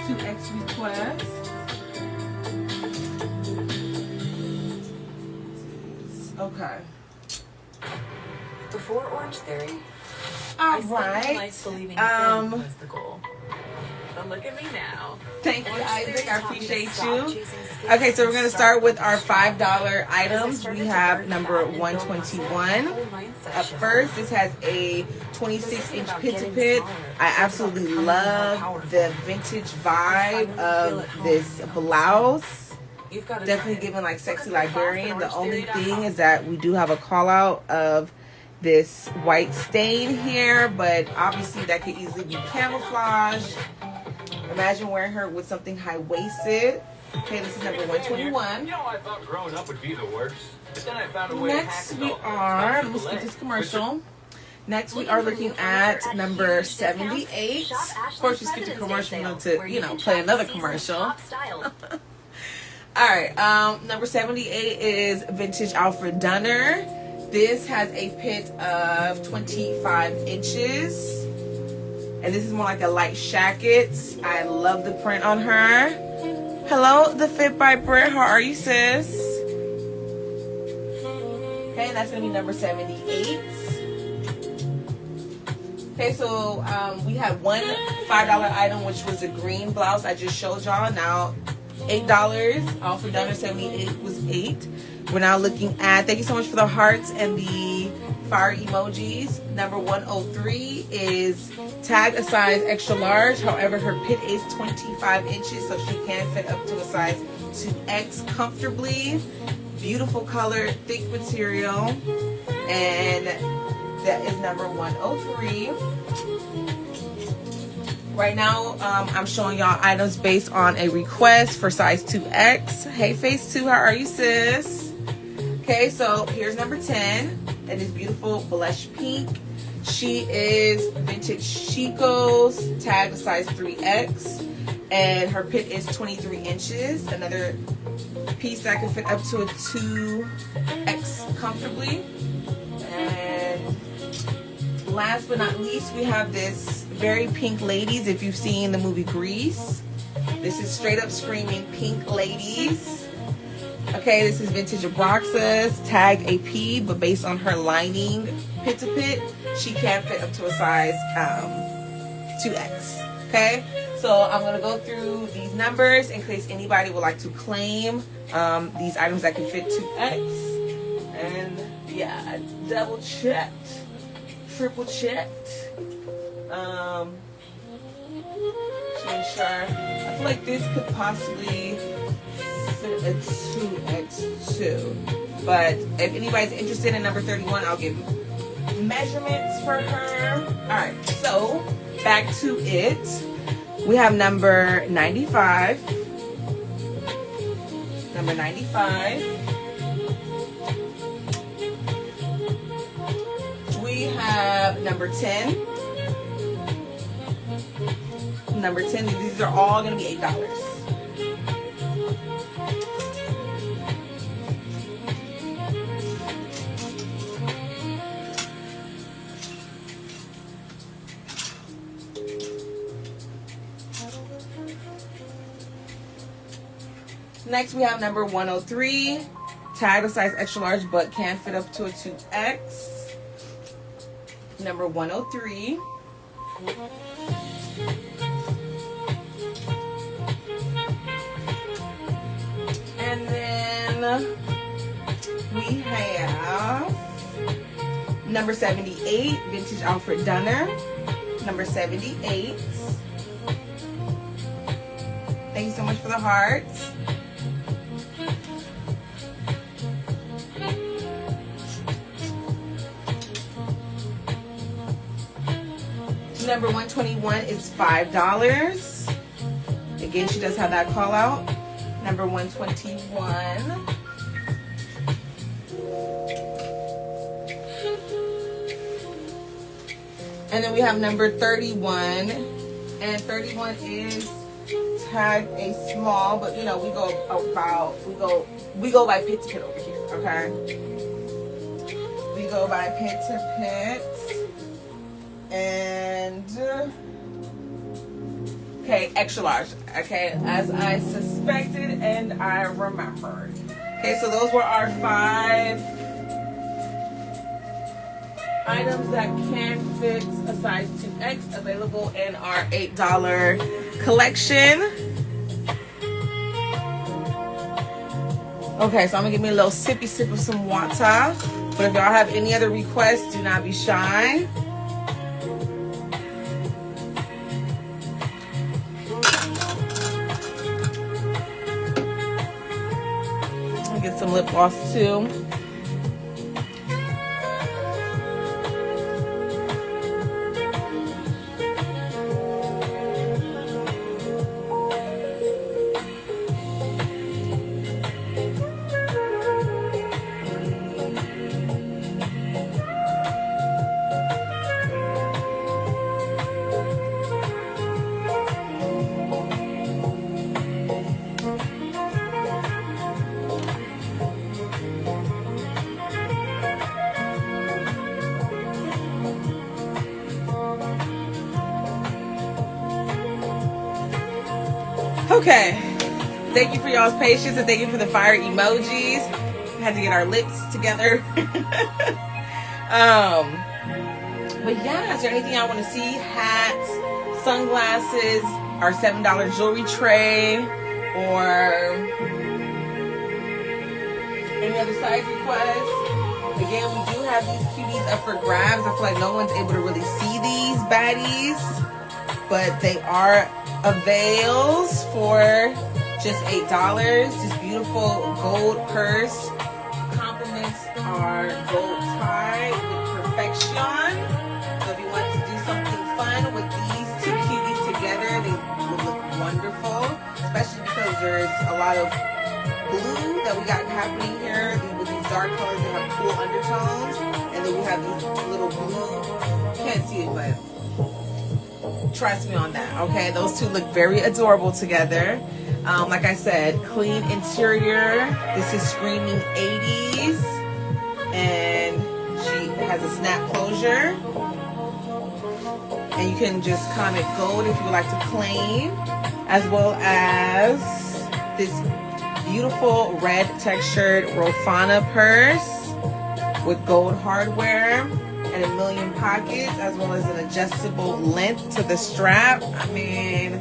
2X request. Okay. Before Orange Theory, All I spent right. my life believing thin was the goal. But look at me now. Thank you, Orange Isaac. Theory I taught me to appreciate stop you. chasing skin Okay, so we're and going to start start with from our scratch. $5 items. started We to have burn number fat and build muscle, 121. my whole mindset Up shifted. first, this has a 26-inch pit-to-pit. I absolutely love the vintage vibe of this blouse. You've got to Definitely try it. giving like sexy Look at the cloth librarian. at The only orangetheory.com. thing is that we do have a call out of this white stain here, but obviously that could easily be camouflaged. Imagine wearing her with something high-waisted. Okay, this is number 121. You know, I thought growing up would be the worst. But then I found a way to hack Next it we all. are, let me skip this commercial. Next we are looking at number 78. Of course, you skip the commercial to, you know, play another commercial. Alright, number 78 is Vintage Alfred Dunner. This has a pit of 25 inches. And this is more like a light shacket. I love the print on her. Hello, the Fit by Britt. How are you, sis? Okay, and that's going to be number 78. Okay, so we had one $5 item, which was a green blouse I just showed y'all. Now, $8. Alfred Dunner 78 was $8. We're now looking at, thank you so much for the hearts and the fire emojis. Number 103 is tag a size extra large. However, her pit is 25 inches, so she can fit up to a size 2X comfortably. Beautiful color, thick material. And that is number 103. Right now, I'm showing y'all items based on a request for size 2X. Hey, Face 2, how are you, sis? Okay, so here's number 10. That is beautiful blush pink. She is vintage Chico's, tag size 3X. And her pit is 23 inches. Another piece that can fit up to a 2X comfortably. And last but not least, we have this very pink ladies. If you've seen the movie Grease, this is straight up screaming pink ladies. Okay, this is vintage Abraxas, tag AP, but based on her lining pit to pit, she can fit up to a size 2X. Okay, so I'm gonna go through these numbers in case anybody would like to claim these items that can fit 2X. And yeah, I double checked, triple checked. To ensure, I feel like this could possibly fit a 2X2. But if anybody's interested in number 31, I'll give measurements for her. Alright, so back to it. We have number 95. Number 95. We have number 10. Number 10, these are all going to be $8. Next, we have number 103. Tag a size extra large, but can fit up to a 2X. Number 103. And then we have number 78, Vintage Alfred Dunner. Number 78. Thank you so much for the hearts. Number 121 is $5. Again, she does have that call out. Number 121. And then we have number 31. And 31 is tag a small, but you know, we go by pit to pit over here, okay? We go by pit to pit. And okay, extra large. Okay, as I suspected and I remembered. Okay, so those were our 5 items that can fit a size 2X available in our $8 collection. Okay, so I'm gonna give me a little sippy sip of some water. But if y'all have any other requests, do not be shy. Get some lip gloss too. Okay. Thank you for y'all's patience and thank you for the fire emojis. We had to get our lips together. But yeah, is there anything I want to see? Hats, sunglasses, our $7 jewelry tray, or any other size requests? Again, we do have these cuties up for grabs. I feel like no one's able to really see these baddies, but they are avails for just $8. This beautiful gold purse complements our gold tie with perfection. So if you want to do something fun with these two cuties together, they will look wonderful, especially because there's a lot of blue that we got happening here with these dark colors that have cool undertones, and then we have these little blue, you can't see it, but trust me on that, okay? Those two look very adorable together. Like I said, clean interior. This is screaming 80s, and she has a snap closure, and you can just comment gold if you would like to claim, as well as this beautiful red textured Rofana purse with gold hardware and 1,000,000 pockets, as well as an adjustable length to the strap. I mean,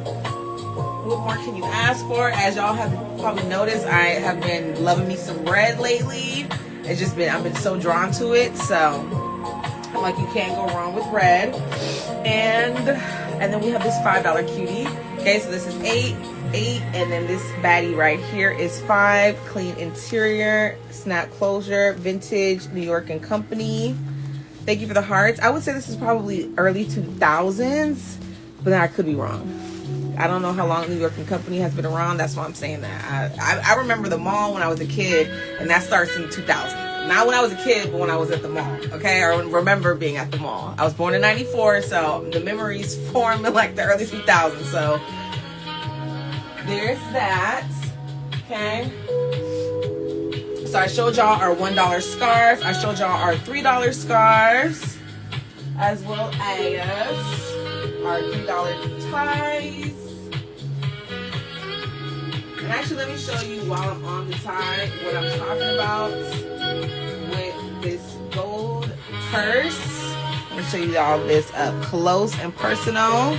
what more can you ask for? As y'all have probably noticed, I have been loving me some red lately. It's just been, I've been so drawn to it, so I'm like, you can't go wrong with red. And then we have this $5 cutie. Okay, so this is $8, and then this baddie right here is $5. Clean interior, snap closure, vintage New York and Company. Thank you for the hearts. I would say this is probably early 2000s, but then I could be wrong. I don't know how long New York and Company has been around. That's why I'm saying that. I remember the mall when I was a kid, and that starts in 2000. Not when I was a kid, but when I was at the mall. Okay, I remember being at the mall. I was born in '94, so the memories form in like the early 2000s. So there's that. Okay. So I showed y'all our $1 scarf. I showed y'all our $3 scarves, as well as our $3 ties. And actually, let me show you while I'm on the tie what I'm talking about with this gold purse. I'm gonna show you all this up close and personal.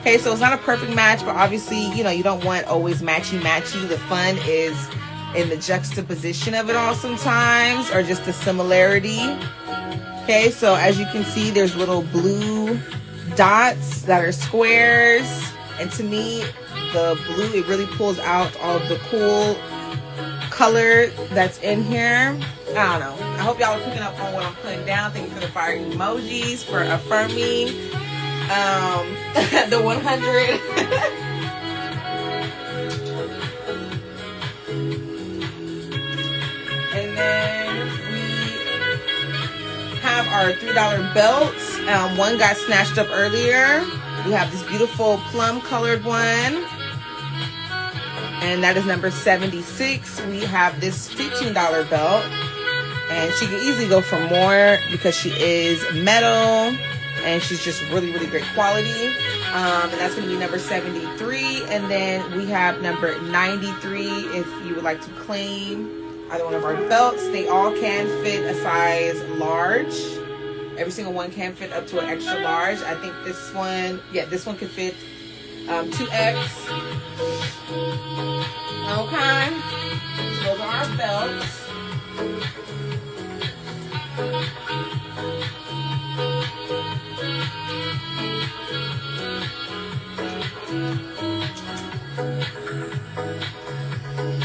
Okay, so it's not a perfect match, but obviously, you know, you don't want always matchy-matchy. The fun is in the juxtaposition of it all sometimes, or just the similarity. Okay, so as you can see, there's little blue dots that are squares, and to me, the blue, it really pulls out all of the cool color that's in here. I don't know. I hope y'all are picking up on what I'm putting down. Thank you for the fire emojis, for affirming the 100. And then we have our $3 belts. One got snatched up earlier. We have this beautiful plum colored one, and that is number 76. We have this $15 belt, and she can easily go for more because she is metal and she's just really, really great quality. And that's going to be number 73. And then we have number 93 if you would like to claim either one of our belts. They all can fit a size large. Every single one can fit up to an extra large. I think this one, yeah, this one could fit 2X. Okay. So those are our belts.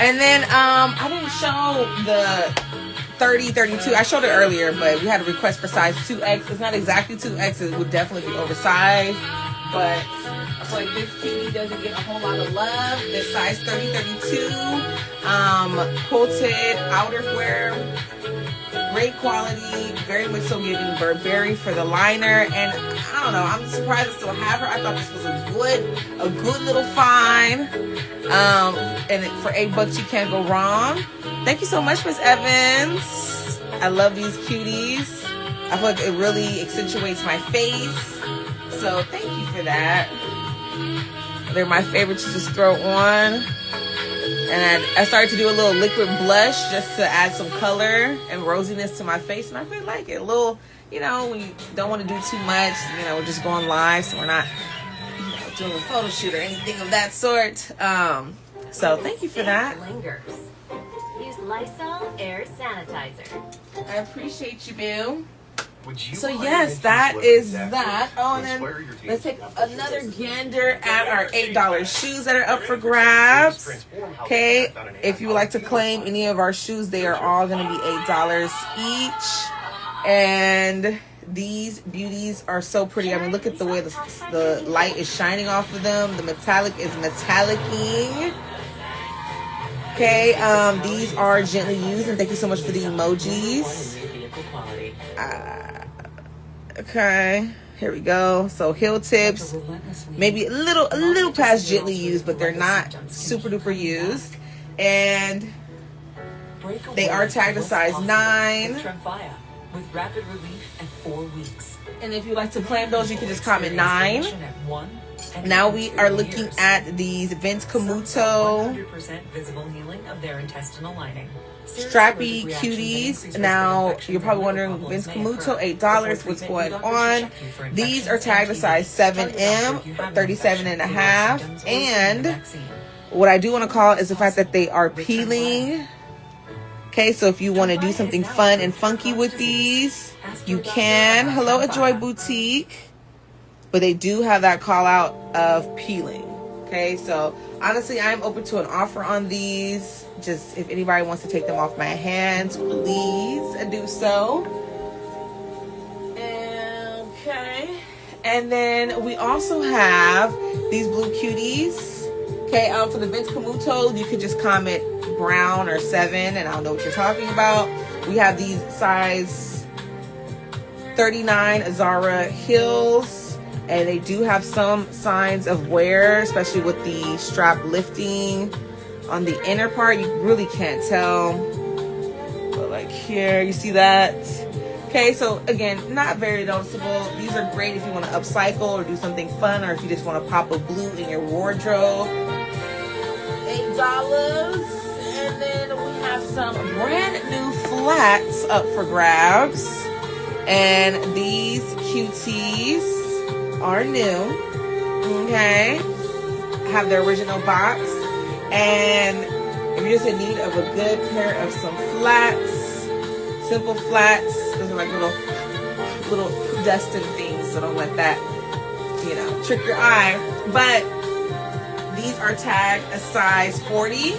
And then I didn't show the 30, 32. I showed it earlier, but we had a request for size 2X. It's not exactly 2X. It would definitely be oversized, but I feel like this cutie doesn't get a whole lot of love. This size 30, 32, quilted outerwear, great quality, very much so giving Burberry for the liner. And I don't know, I'm surprised I still have her. I thought this was a good little find. And for $8 you can't go wrong. Thank you so much, Miss Evans. I love these cuties. I feel like it really accentuates my face. So thank you for that. They're my favorite to just throw on. And I started to do a little liquid blush just to add some color and rosiness to my face. And I really like it. A little, you know, when you don't want to do too much, you know, we're just going live. So we're not, you know, doing a photo shoot or anything of that sort. So thank you for that. Lingers. Use Lysol Air Sanitizer. I appreciate you, Boo. Would you So mind yes, mentioning that what is exactly that. Oh, and is then where your team let's take is? another gander at our $8 shoes that are up for grabs. Okay, if you would like to claim any of our shoes, they are all going to be $8 each. And these beauties are so pretty. I mean, look at the way the light is shining off of them. The metallic is metallic-ing. Okay, these are gently used, and thank you so much for the emojis. Okay, here we go. So heel tips, maybe a little past gently used, but they're not super duper used. And they are tagged a size 9. With rapid relief in 4 weeks. And if you like to claim those, you can just comment 9. Now we are looking at these Vince Camuto 100% visible healing of their intestinal lining. strappy cuties. Now you're probably wondering, Vince Camuto, $8, what's going on? These are tagged a size 7M, 37 and a half. And what I do want to call is the fact that they are peeling. Okay, so if you want to do something fun and funky with these, you can. Hello at Joy Boutique. But they do have that call out of peeling. Okay, so honestly, I'm open to an offer on these. Just if anybody wants to take them off my hands, please do so. Okay. And then we also have these blue cuties. Okay, for the Vince Camuto, you could just comment brown or 7, and I'll know what you're talking about. We have these size 39 Zara heels, and they do have some signs of wear, especially with the strap lifting on the inner part. You really can't tell, but like here, you see that? Okay, so again, not very noticeable. These are great if you want to upcycle or do something fun, or if you just want to pop a blue in your wardrobe. $8. And then we have some brand new flats up for grabs. And these cuties are new. Okay. Have the original box. And if you're just in need of a good pair of some flats, simple flats, those are like little dusting things, so don't let that, you know, trick your eye. But these are tagged a size 40.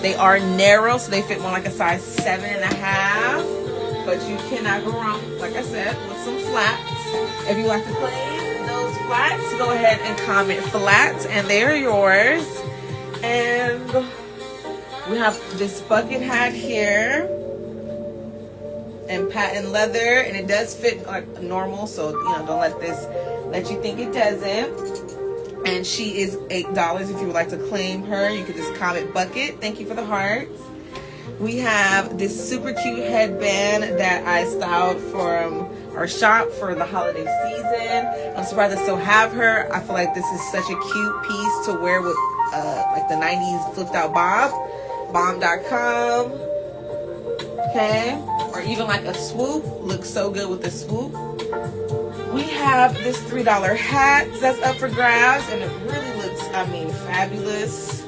They are narrow, so they fit more like a size 7.5. But you cannot go wrong, like I said, with some flats. If you like to claim those flats, go ahead and comment flats, and they are yours. And we have this bucket hat here in patent leather, and it does fit like normal, so you know, don't let you think it doesn't. And she is $8. If you would like to claim her, you could just comment bucket. Thank you for the hearts. We have this super cute headband that I styled from our shop for the holiday season. I'm surprised I still have her. I feel like this is such a cute piece to wear with like the 90s flipped out bob. Bomb.com. Okay. Or even like a swoop. Looks so good with the swoop. We have this $3 hat that's up for grabs, and it really looks, I mean, fabulous.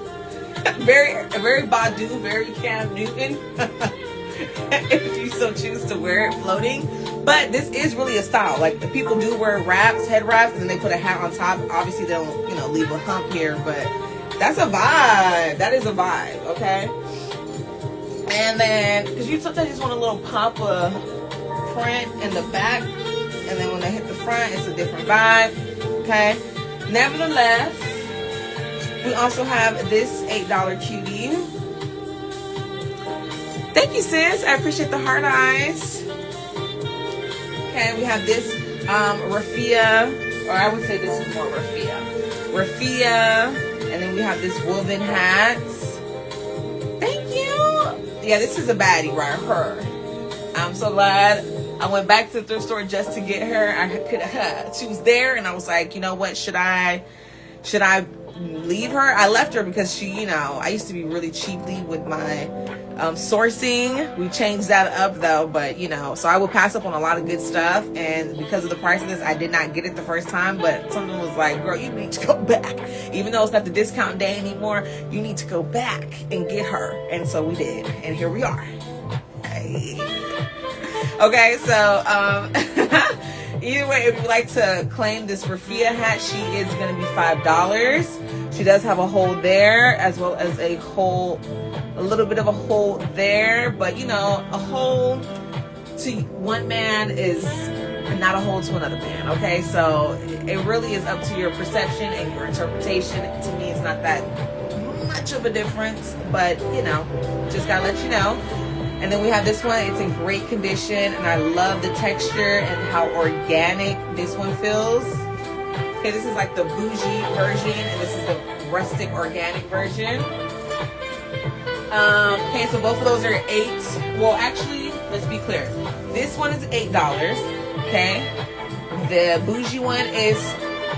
very Badu, very Cam Newton. If you so choose to wear it floating. But this is really a style. Like, the people do wear wraps, head wraps, and then they put a hat on top. Obviously, they don't, you know, leave a hump here, but that's a vibe. That is a vibe, okay? And then, because you sometimes just want a little pop of print in the back, and then when they hit the front, it's a different vibe, okay? Nevertheless, we also have this $8 cutie. Thank you, sis. I appreciate the heart eyes. Okay, we have this raffia, or I would say this is more raffia, and then we have this woven hat. Thank you. Yeah, this is a baddie right here. I'm so glad I went back to the thrift store just to get her. She was there, and I was like, you know what? Should I leave her. I left her because she, you know, I used to be really cheaply with my sourcing. We changed that up though, but you know, so I would pass up on a lot of good stuff, and because of the price of this, I did not get it the first time, but someone was like, girl, you need to go back. Even though it's not the discount day anymore, you need to go back and get her. And so we did, and here we are. Okay, so either way, if you'd like to claim this Rafia hat, she is going to be $5. She does have a hole there, as well as a little bit of a hole there. But you know, a hole to one man is not a hole to another man. Okay, so it really is up to your perception and your interpretation. To me, it's not that much of a difference, but you know, just gotta let you know. And then we have this one. It's in great condition, and I love the texture and how organic this one feels. Okay, this is like the bougie version, and this is the rustic organic version. Okay, so both of those are $8. Well, actually, let's be clear. This one is $8. Okay, the bougie one is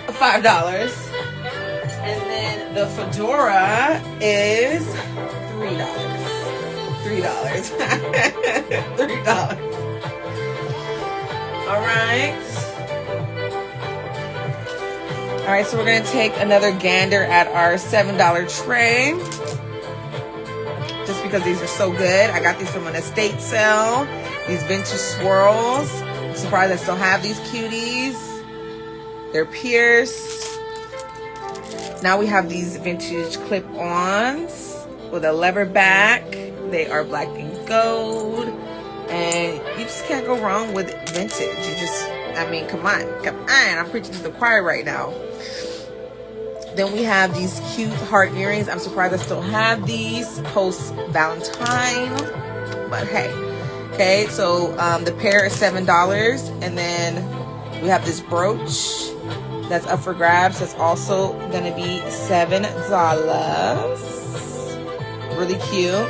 $5, and then the fedora is $3. $3. All right, so we're gonna take another gander at our $7 tray, just because these are so good. I got these from an estate sale, these vintage swirls. I'm surprised I still have these cuties. They're pierced. Now we have these vintage clip-ons with a leather back. They are black and gold, and you just can't go wrong with vintage. You just, I mean, come on, I'm preaching to the choir right now. Then we have these cute heart earrings. I'm surprised I still have these post Valentine, but hey. Okay, so the pair is $7, and then we have this brooch that's up for grabs. That's also gonna be $7. Really cute.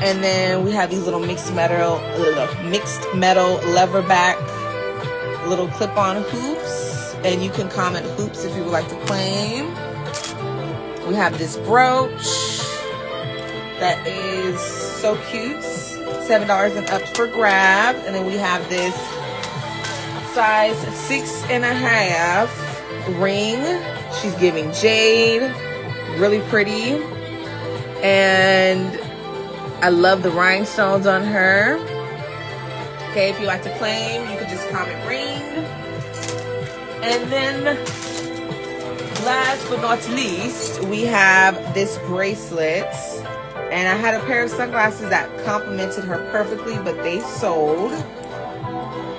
And then we have these little mixed metal leather back little clip-on hoops, and you can comment hoops if you would like to claim. We have this brooch that is so cute, $7 and up for grab. And then we have this size 6.5 ring. She's giving jade, really pretty, and I love the rhinestones on her. Okay, if you like to claim, you can just comment ring. And then last but not least, we have this bracelet. And I had a pair of sunglasses that complemented her perfectly, but they sold.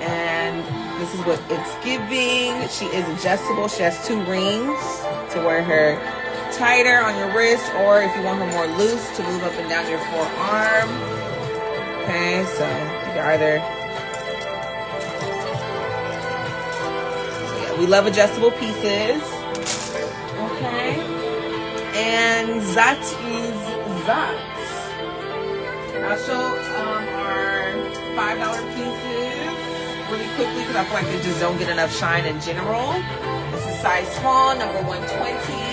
And this is what it's giving. She is adjustable. She has 2 rings to wear her tighter on your wrist, or if you want her more loose, to move up and down your forearm. Okay, so you can either. So yeah, we love adjustable pieces. Okay, and that is that. I'll show our $5 pieces really quickly because I feel like they just don't get enough shine in general. This is size small, number 120.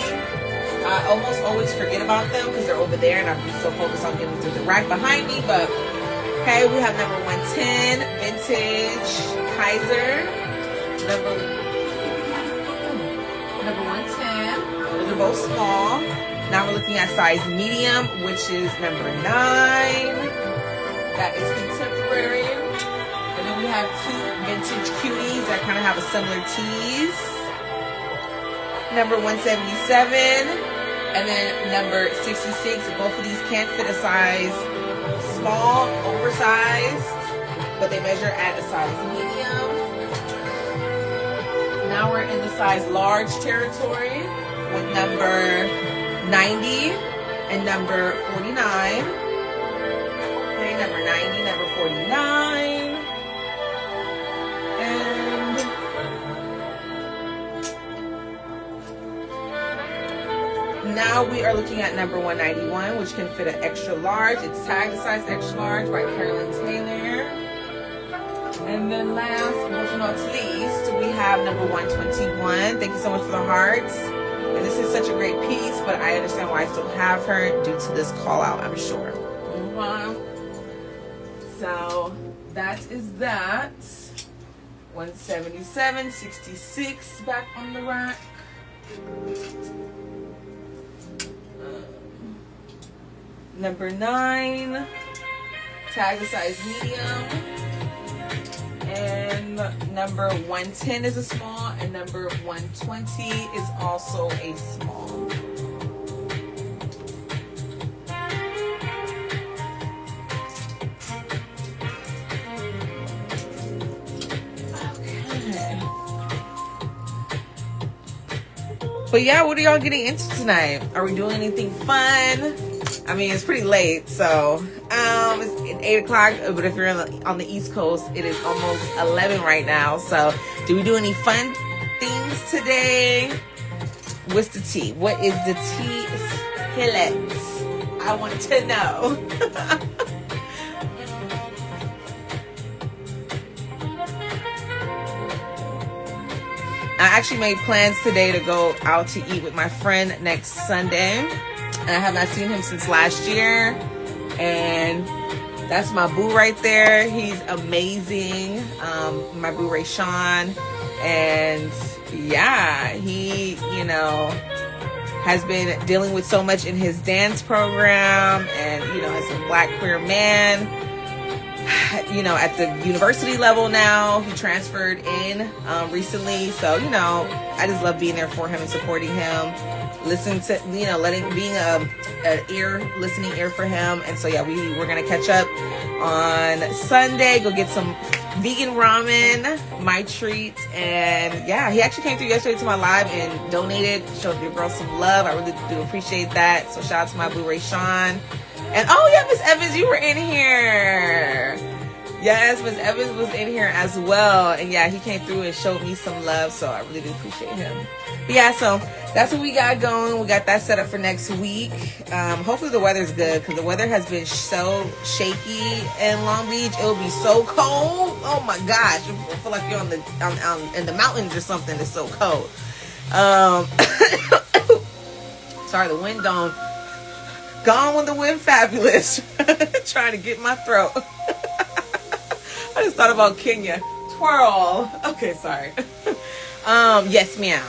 I almost always forget about them because they're over there and I'm so focused on getting through the rack behind me. But okay, we have number 110, vintage Kaiser. Number 110. Those are both small. Now we're looking at size medium, which is number 9. That is contemporary. And then we have 2 vintage cuties that kind of have a similar tease. Number 177. And then number 66, both of these can't fit a size small, oversized, but they measure at a size medium. Now we're in the size large territory with number 90 and number 49. Okay, number 90, number 49. And now we are looking at number 191, which can fit an extra large. It's tagged a size extra large by Carolyn Taylor. And then last but not least, we have number 121. Thank you so much for the hearts. And this is such a great piece, but I understand why I still have her due to this call out, I'm sure. So that is that. 177.66 back on the rack. Number 9, tag the size medium. And number 110 is a small, and number 120 is also a small. Okay. But yeah, what are y'all getting into tonight? Are we doing anything fun? I mean, it's pretty late, so it's 8 o'clock, but if you're on the East Coast, it is almost 11 right now. So do we do any fun things today? What's the tea? What is the tea skillet? I want to know. I actually made plans today to go out to eat with my friend next Sunday. And I have not seen him since last year. And that's my boo right there. He's amazing. My boo Ray Sean. And yeah, he, has been dealing with so much in his dance program. And, as a Black queer man, at the university level now, he transferred in recently. So, I just love being there for him and supporting him. Listen to, being an listening ear for him. And so, yeah, we're going to catch up on Sunday, go get some vegan ramen, my treat. And yeah, he actually came through yesterday to my live and donated, showed your girl some love. I really do appreciate that. So shout out to my boo Ray Sean. And oh yeah, Miss Evans, you were in here. Yes, Miss Evans was in here as well. And yeah, he came through and showed me some love. So I really do appreciate him. But yeah, so that's what we got going. We got that set up for next week. Hopefully the weather's good, because the weather has been so shaky in Long Beach. It'll be so cold. Oh my gosh. I feel like you're in the mountains or something. It's so cold. Sorry, the wind don't. Gone with the wind fabulous. Trying to get my throat. I just thought about Kenya. Twirl. Okay, sorry. Yes, ma'am.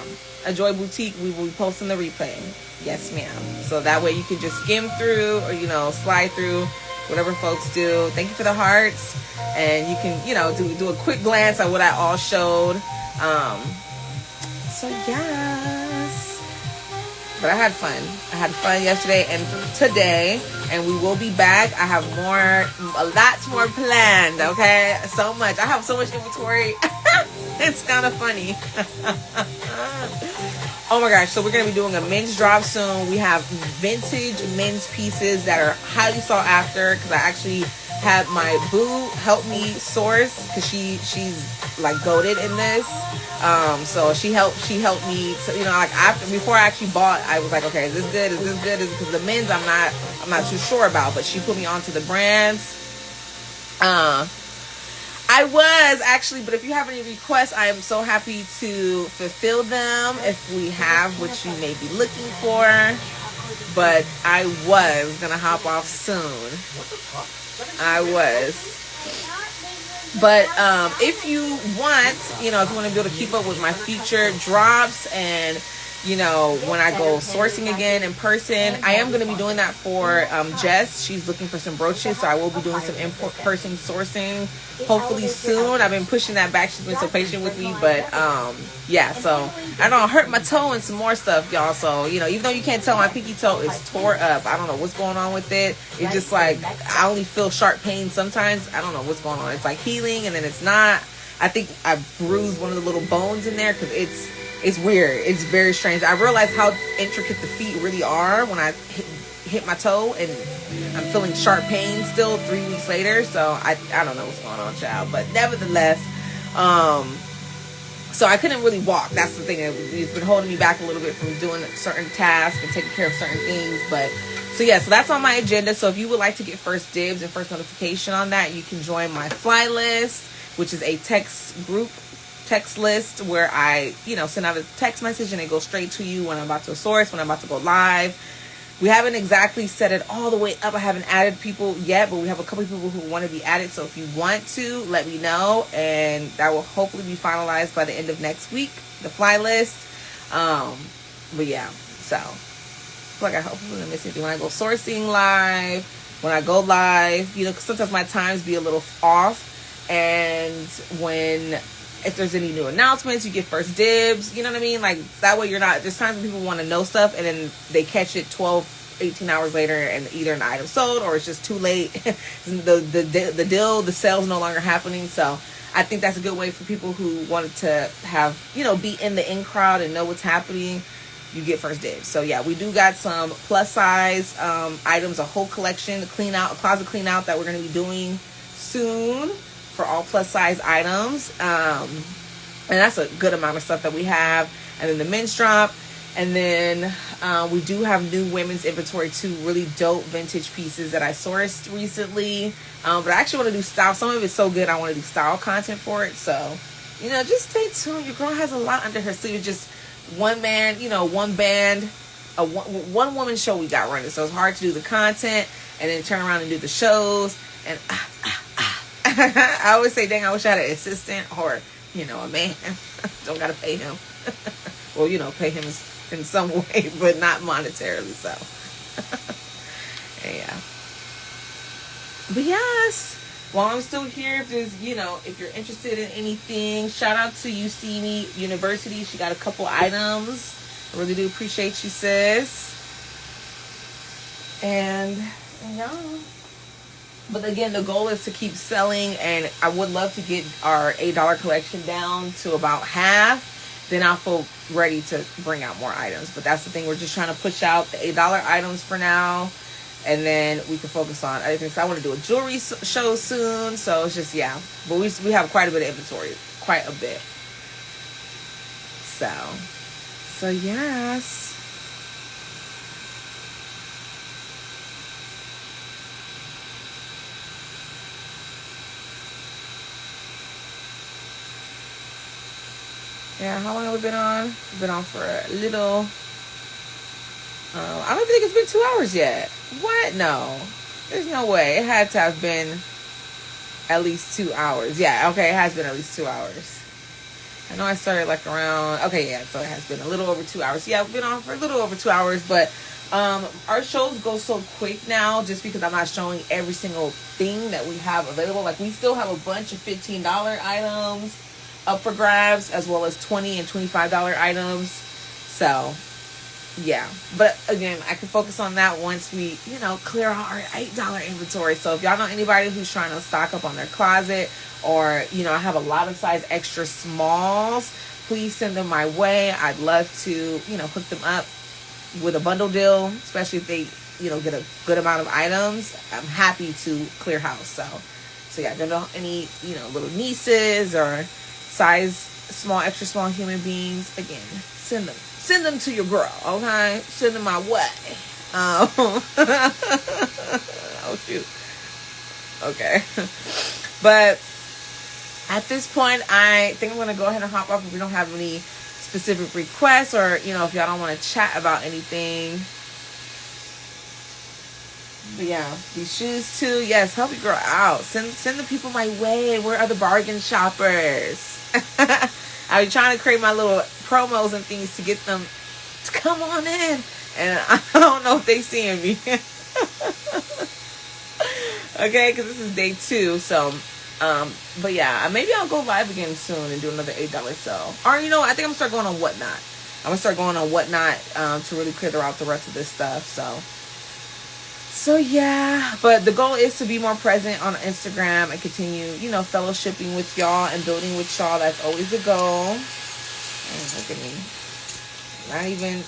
A Joy Boutique, we will be posting the replay. Yes, ma'am. So that way you can just skim through or, slide through, whatever folks do. Thank you for the hearts. And you can, do a quick glance at what I all showed. So, yes. But I had fun. I had fun yesterday and today, and we will be back. I have lots more planned, okay? So much. I have so much inventory. It's kind of funny. Oh my gosh, so we're going to be doing a men's drop soon. We have vintage men's pieces that are highly sought after, because I actually had my boo help me source, because she's like goated in this. So she helped me, so, before I actually bought, I was like, okay, is this good? Because the men's I'm not too sure about, but she put me onto the brands. I was actually, but if you have any requests, I am so happy to fulfill them if we have what you may be looking for. But I was gonna hop off soon. I was. But if you want, if you want to be able to keep up with my future drops and, when I go sourcing again in person, I am going to be doing that for Jess. She's looking for some brooches, so I will be doing some in-person sourcing hopefully soon. I've been pushing that back. She's been so patient with me, but yeah, so I know I hurt my toe and some more stuff, y'all. So, even though you can't tell, my pinky toe is tore up. I don't know what's going on with it. It's just like, I only feel sharp pain sometimes. I don't know what's going on. It's like healing and then it's not. I think I bruised one of the little bones in there, because it's weird. It's very strange. I realized how intricate the feet really are when I hit my toe, and I'm feeling sharp pain still 3 weeks later. So I don't know what's going on, child. But nevertheless, so I couldn't really walk. That's the thing. It's been holding me back a little bit from doing certain tasks and taking care of certain things. But so yeah, so that's on my agenda. So if you would like to get first dibs and first notification on that, you can join my fly list, which is a text group text list where I, send out a text message and it goes straight to you when I'm about to source, when I'm about to go live. We haven't exactly set it all the way up. I haven't added people yet, but we have a couple of people who want to be added. So if you want to, let me know, and that will hopefully be finalized by the end of next week, the fly list. But yeah, so I feel like I hope I'm gonna miss anything when I go sourcing live, when I go live, 'cause sometimes my times be a little off, and if there's any new announcements, you get first dibs, you know what I mean? Like, that way there's times when people want to know stuff, and then they catch it 12, 18 hours later, and either an item sold, or it's just too late. the sale's no longer happening. So I think that's a good way for people who wanted to have, be in the in crowd and know what's happening. You get first dibs. So yeah, we do got some plus size items, a whole collection, a closet clean out that we're going to be doing soon for all plus size items. And that's a good amount of stuff that we have. And then the men's drop. And then we do have new women's inventory too, really dope vintage pieces that I sourced recently. But I actually want to do style. Some of it's so good I want to do style content for it. So, just stay tuned. Your girl has a lot under her sleeve. It's just one man, one band, one woman show we got running. So it's hard to do the content and then turn around and do the shows. And I always say, dang, I wish I had an assistant or, a man. Don't got to pay him. Well, pay him in some way, but not monetarily. So, yeah. But yes, while I'm still here, if there's, if you're interested in anything, shout out to UC University. She got a couple items. I really do appreciate you, sis. And yeah. But again, the goal is to keep selling, and I would love to get our $8 collection down to about half. Then I'll feel ready to bring out more items. But that's the thing. We're just trying to push out the $8 items for now. And then we can focus on other things. So I want to do a jewelry show soon. So it's just, yeah. But we have quite a bit of inventory. Quite a bit. So yes. Yeah, how long have we been on? We've been on for a little. I don't think it's been 2 hours yet. What? No. There's no way. It had to have been at least 2 hours. Yeah, okay, it has been at least 2 hours. I know I started like around, okay, yeah, so it has been a little over 2 hours. Yeah, we've been on for a little over 2 hours, but our shows go so quick now just because I'm not showing every single thing that we have available. Like, we still have a bunch of $15 items up for grabs, as well as $20 and $25 items. So yeah, but again, I can focus on that once we, clear out our $8 inventory. So if y'all know anybody who's trying to stock up on their closet, or I have a lot of size extra smalls, please send them my way. I'd love to, hook them up with a bundle deal, especially if they, get a good amount of items. I'm happy to clear house. So yeah, if you know any, little nieces or size small, extra small human beings, again, send them to your girl, okay? Send them my way. Oh shoot. Okay. But at this point, I think I'm gonna go ahead and hop off if we don't have any specific requests, or if y'all don't want to chat about anything. But yeah, these shoes too. Yes, help your girl out. Send the people my way. Where are the bargain shoppers? I've been trying to create my little promos and things to get them to come on in, and I don't know if they seeing me. Okay, because this is day 2. So, but yeah, maybe I'll go live again soon and do another $8 sale. Or I think I'm gonna start going on Whatnot. I'm gonna start going on Whatnot to really clear out the rest of this stuff. So yeah, but the goal is to be more present on Instagram and continue, fellowshipping with y'all and building with y'all. That's always the goal. Look at me. Not even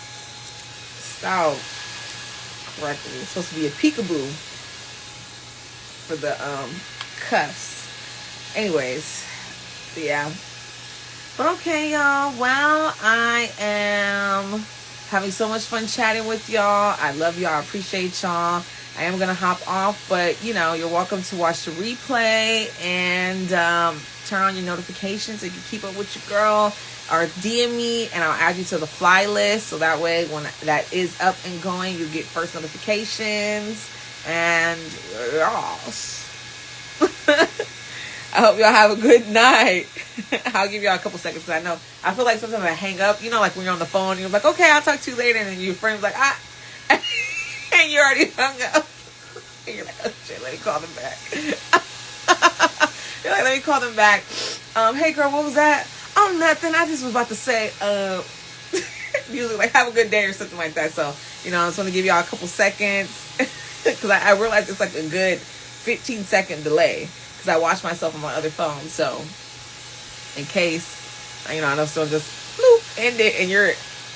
styled correctly. It's supposed to be a peekaboo for the cuffs. Anyways, yeah. But okay, y'all. Well, I am having so much fun chatting with y'all. I love y'all. I appreciate y'all. I am gonna hop off, but you know, you're welcome to watch the replay and turn on your notifications so you can keep up with your girl, or DM me and I'll add you to the fly list, so that way when that is up and going, you get first notifications. And yes. I hope y'all have a good night. I'll give y'all a couple seconds because I feel like sometimes I hang up, you know, like when you're on the phone, you're like, okay, I'll talk to you later, and then your friend's like, and you already hung up. And you're like, oh shit, let me call them back. You're like, let me call them back. Hey girl, what was that? Oh, nothing. I just was about to say, usually like, have a good day or something like that. So, you know, I just want to give y'all a couple seconds because I realized it's like a good 15-second delay because I watch myself on my other phone. So, in case, you know, I know someone just bloop, end it, and you're,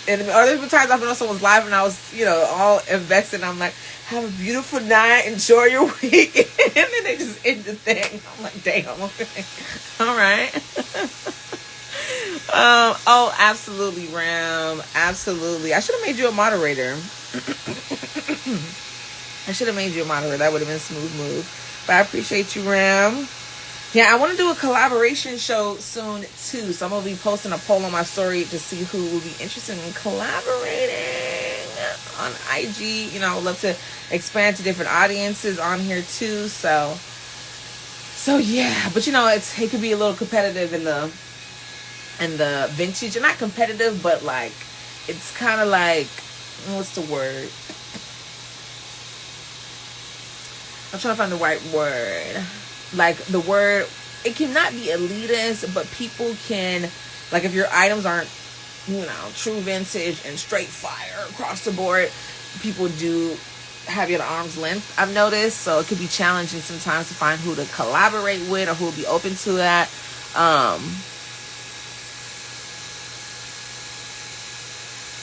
and other times I've been on someone's live and I was, you know, all invested. I'm like, have a beautiful night, enjoy your week, and then they just end the thing. I'm like, damn, okay, all right. Oh, absolutely, Ram, absolutely. I should have made you a moderator. I should have made you a moderator. That would have been a smooth move. But I appreciate you, Ram. Yeah, I want to do a collaboration show soon too. So I'm gonna be posting a poll on my story to see who will be interested in collaborating on IG. You know, I would love to expand to different audiences on here too. So yeah, but you know, it could be a little competitive in the vintage, and not competitive, but like it's kind of like, what's the word? I'm trying to find the right word. Like the word, it cannot be elitist, but people can, like if your items aren't, you know, true vintage and straight fire across the board, people do have you at arm's length, I've noticed. So it could be challenging sometimes to find who to collaborate with or who will be open to that.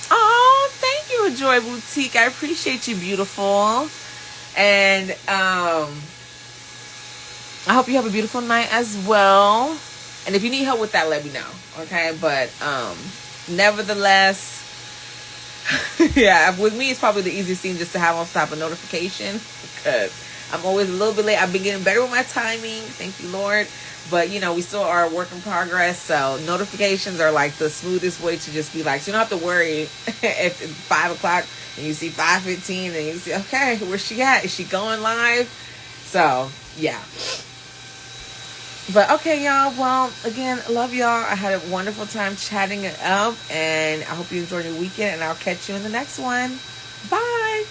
Oh, thank you, Joy Boutique. I appreciate you, beautiful. And I hope you have a beautiful night as well. And if you need help with that, let me know. Okay. But nevertheless, yeah, with me, it's probably the easiest thing just to have on top of notification because I'm always a little bit late. I've been getting better with my timing. Thank you, Lord. But, you know, we still are a work in progress. So notifications are like the smoothest way to just be like, so you don't have to worry if it's 5 o'clock and you see 5:15 and you see, okay, where's she at? Is she going live? So, yeah. But okay, y'all. Well, again, love y'all. I had a wonderful time chatting it up, and I hope you enjoyed your weekend, and I'll catch you in the next one. Bye.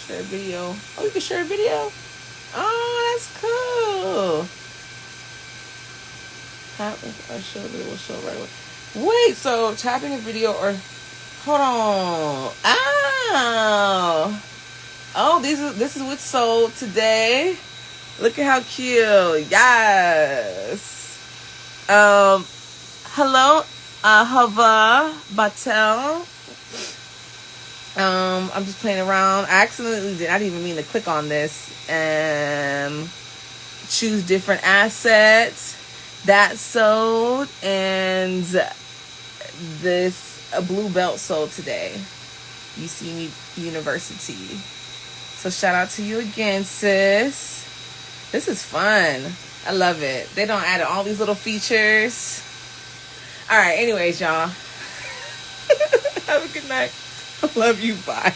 Share a video. Oh, you can share a video? Oh, that's cool. I showed it. We'll show right away. Wait, so tapping a video or hold on. Oh, this is what's sold today. Look at how cute. Yes. Hello, Hava Batel. I'm just playing around. I accidentally I didn't even mean to click on this. Choose different assets. That sold, and a blue belt sold today. UC University. So shout out to you again, sis. This is fun. I love it. They don't add all these little features. All right. Anyways, y'all. Have a good night. I love you. Bye.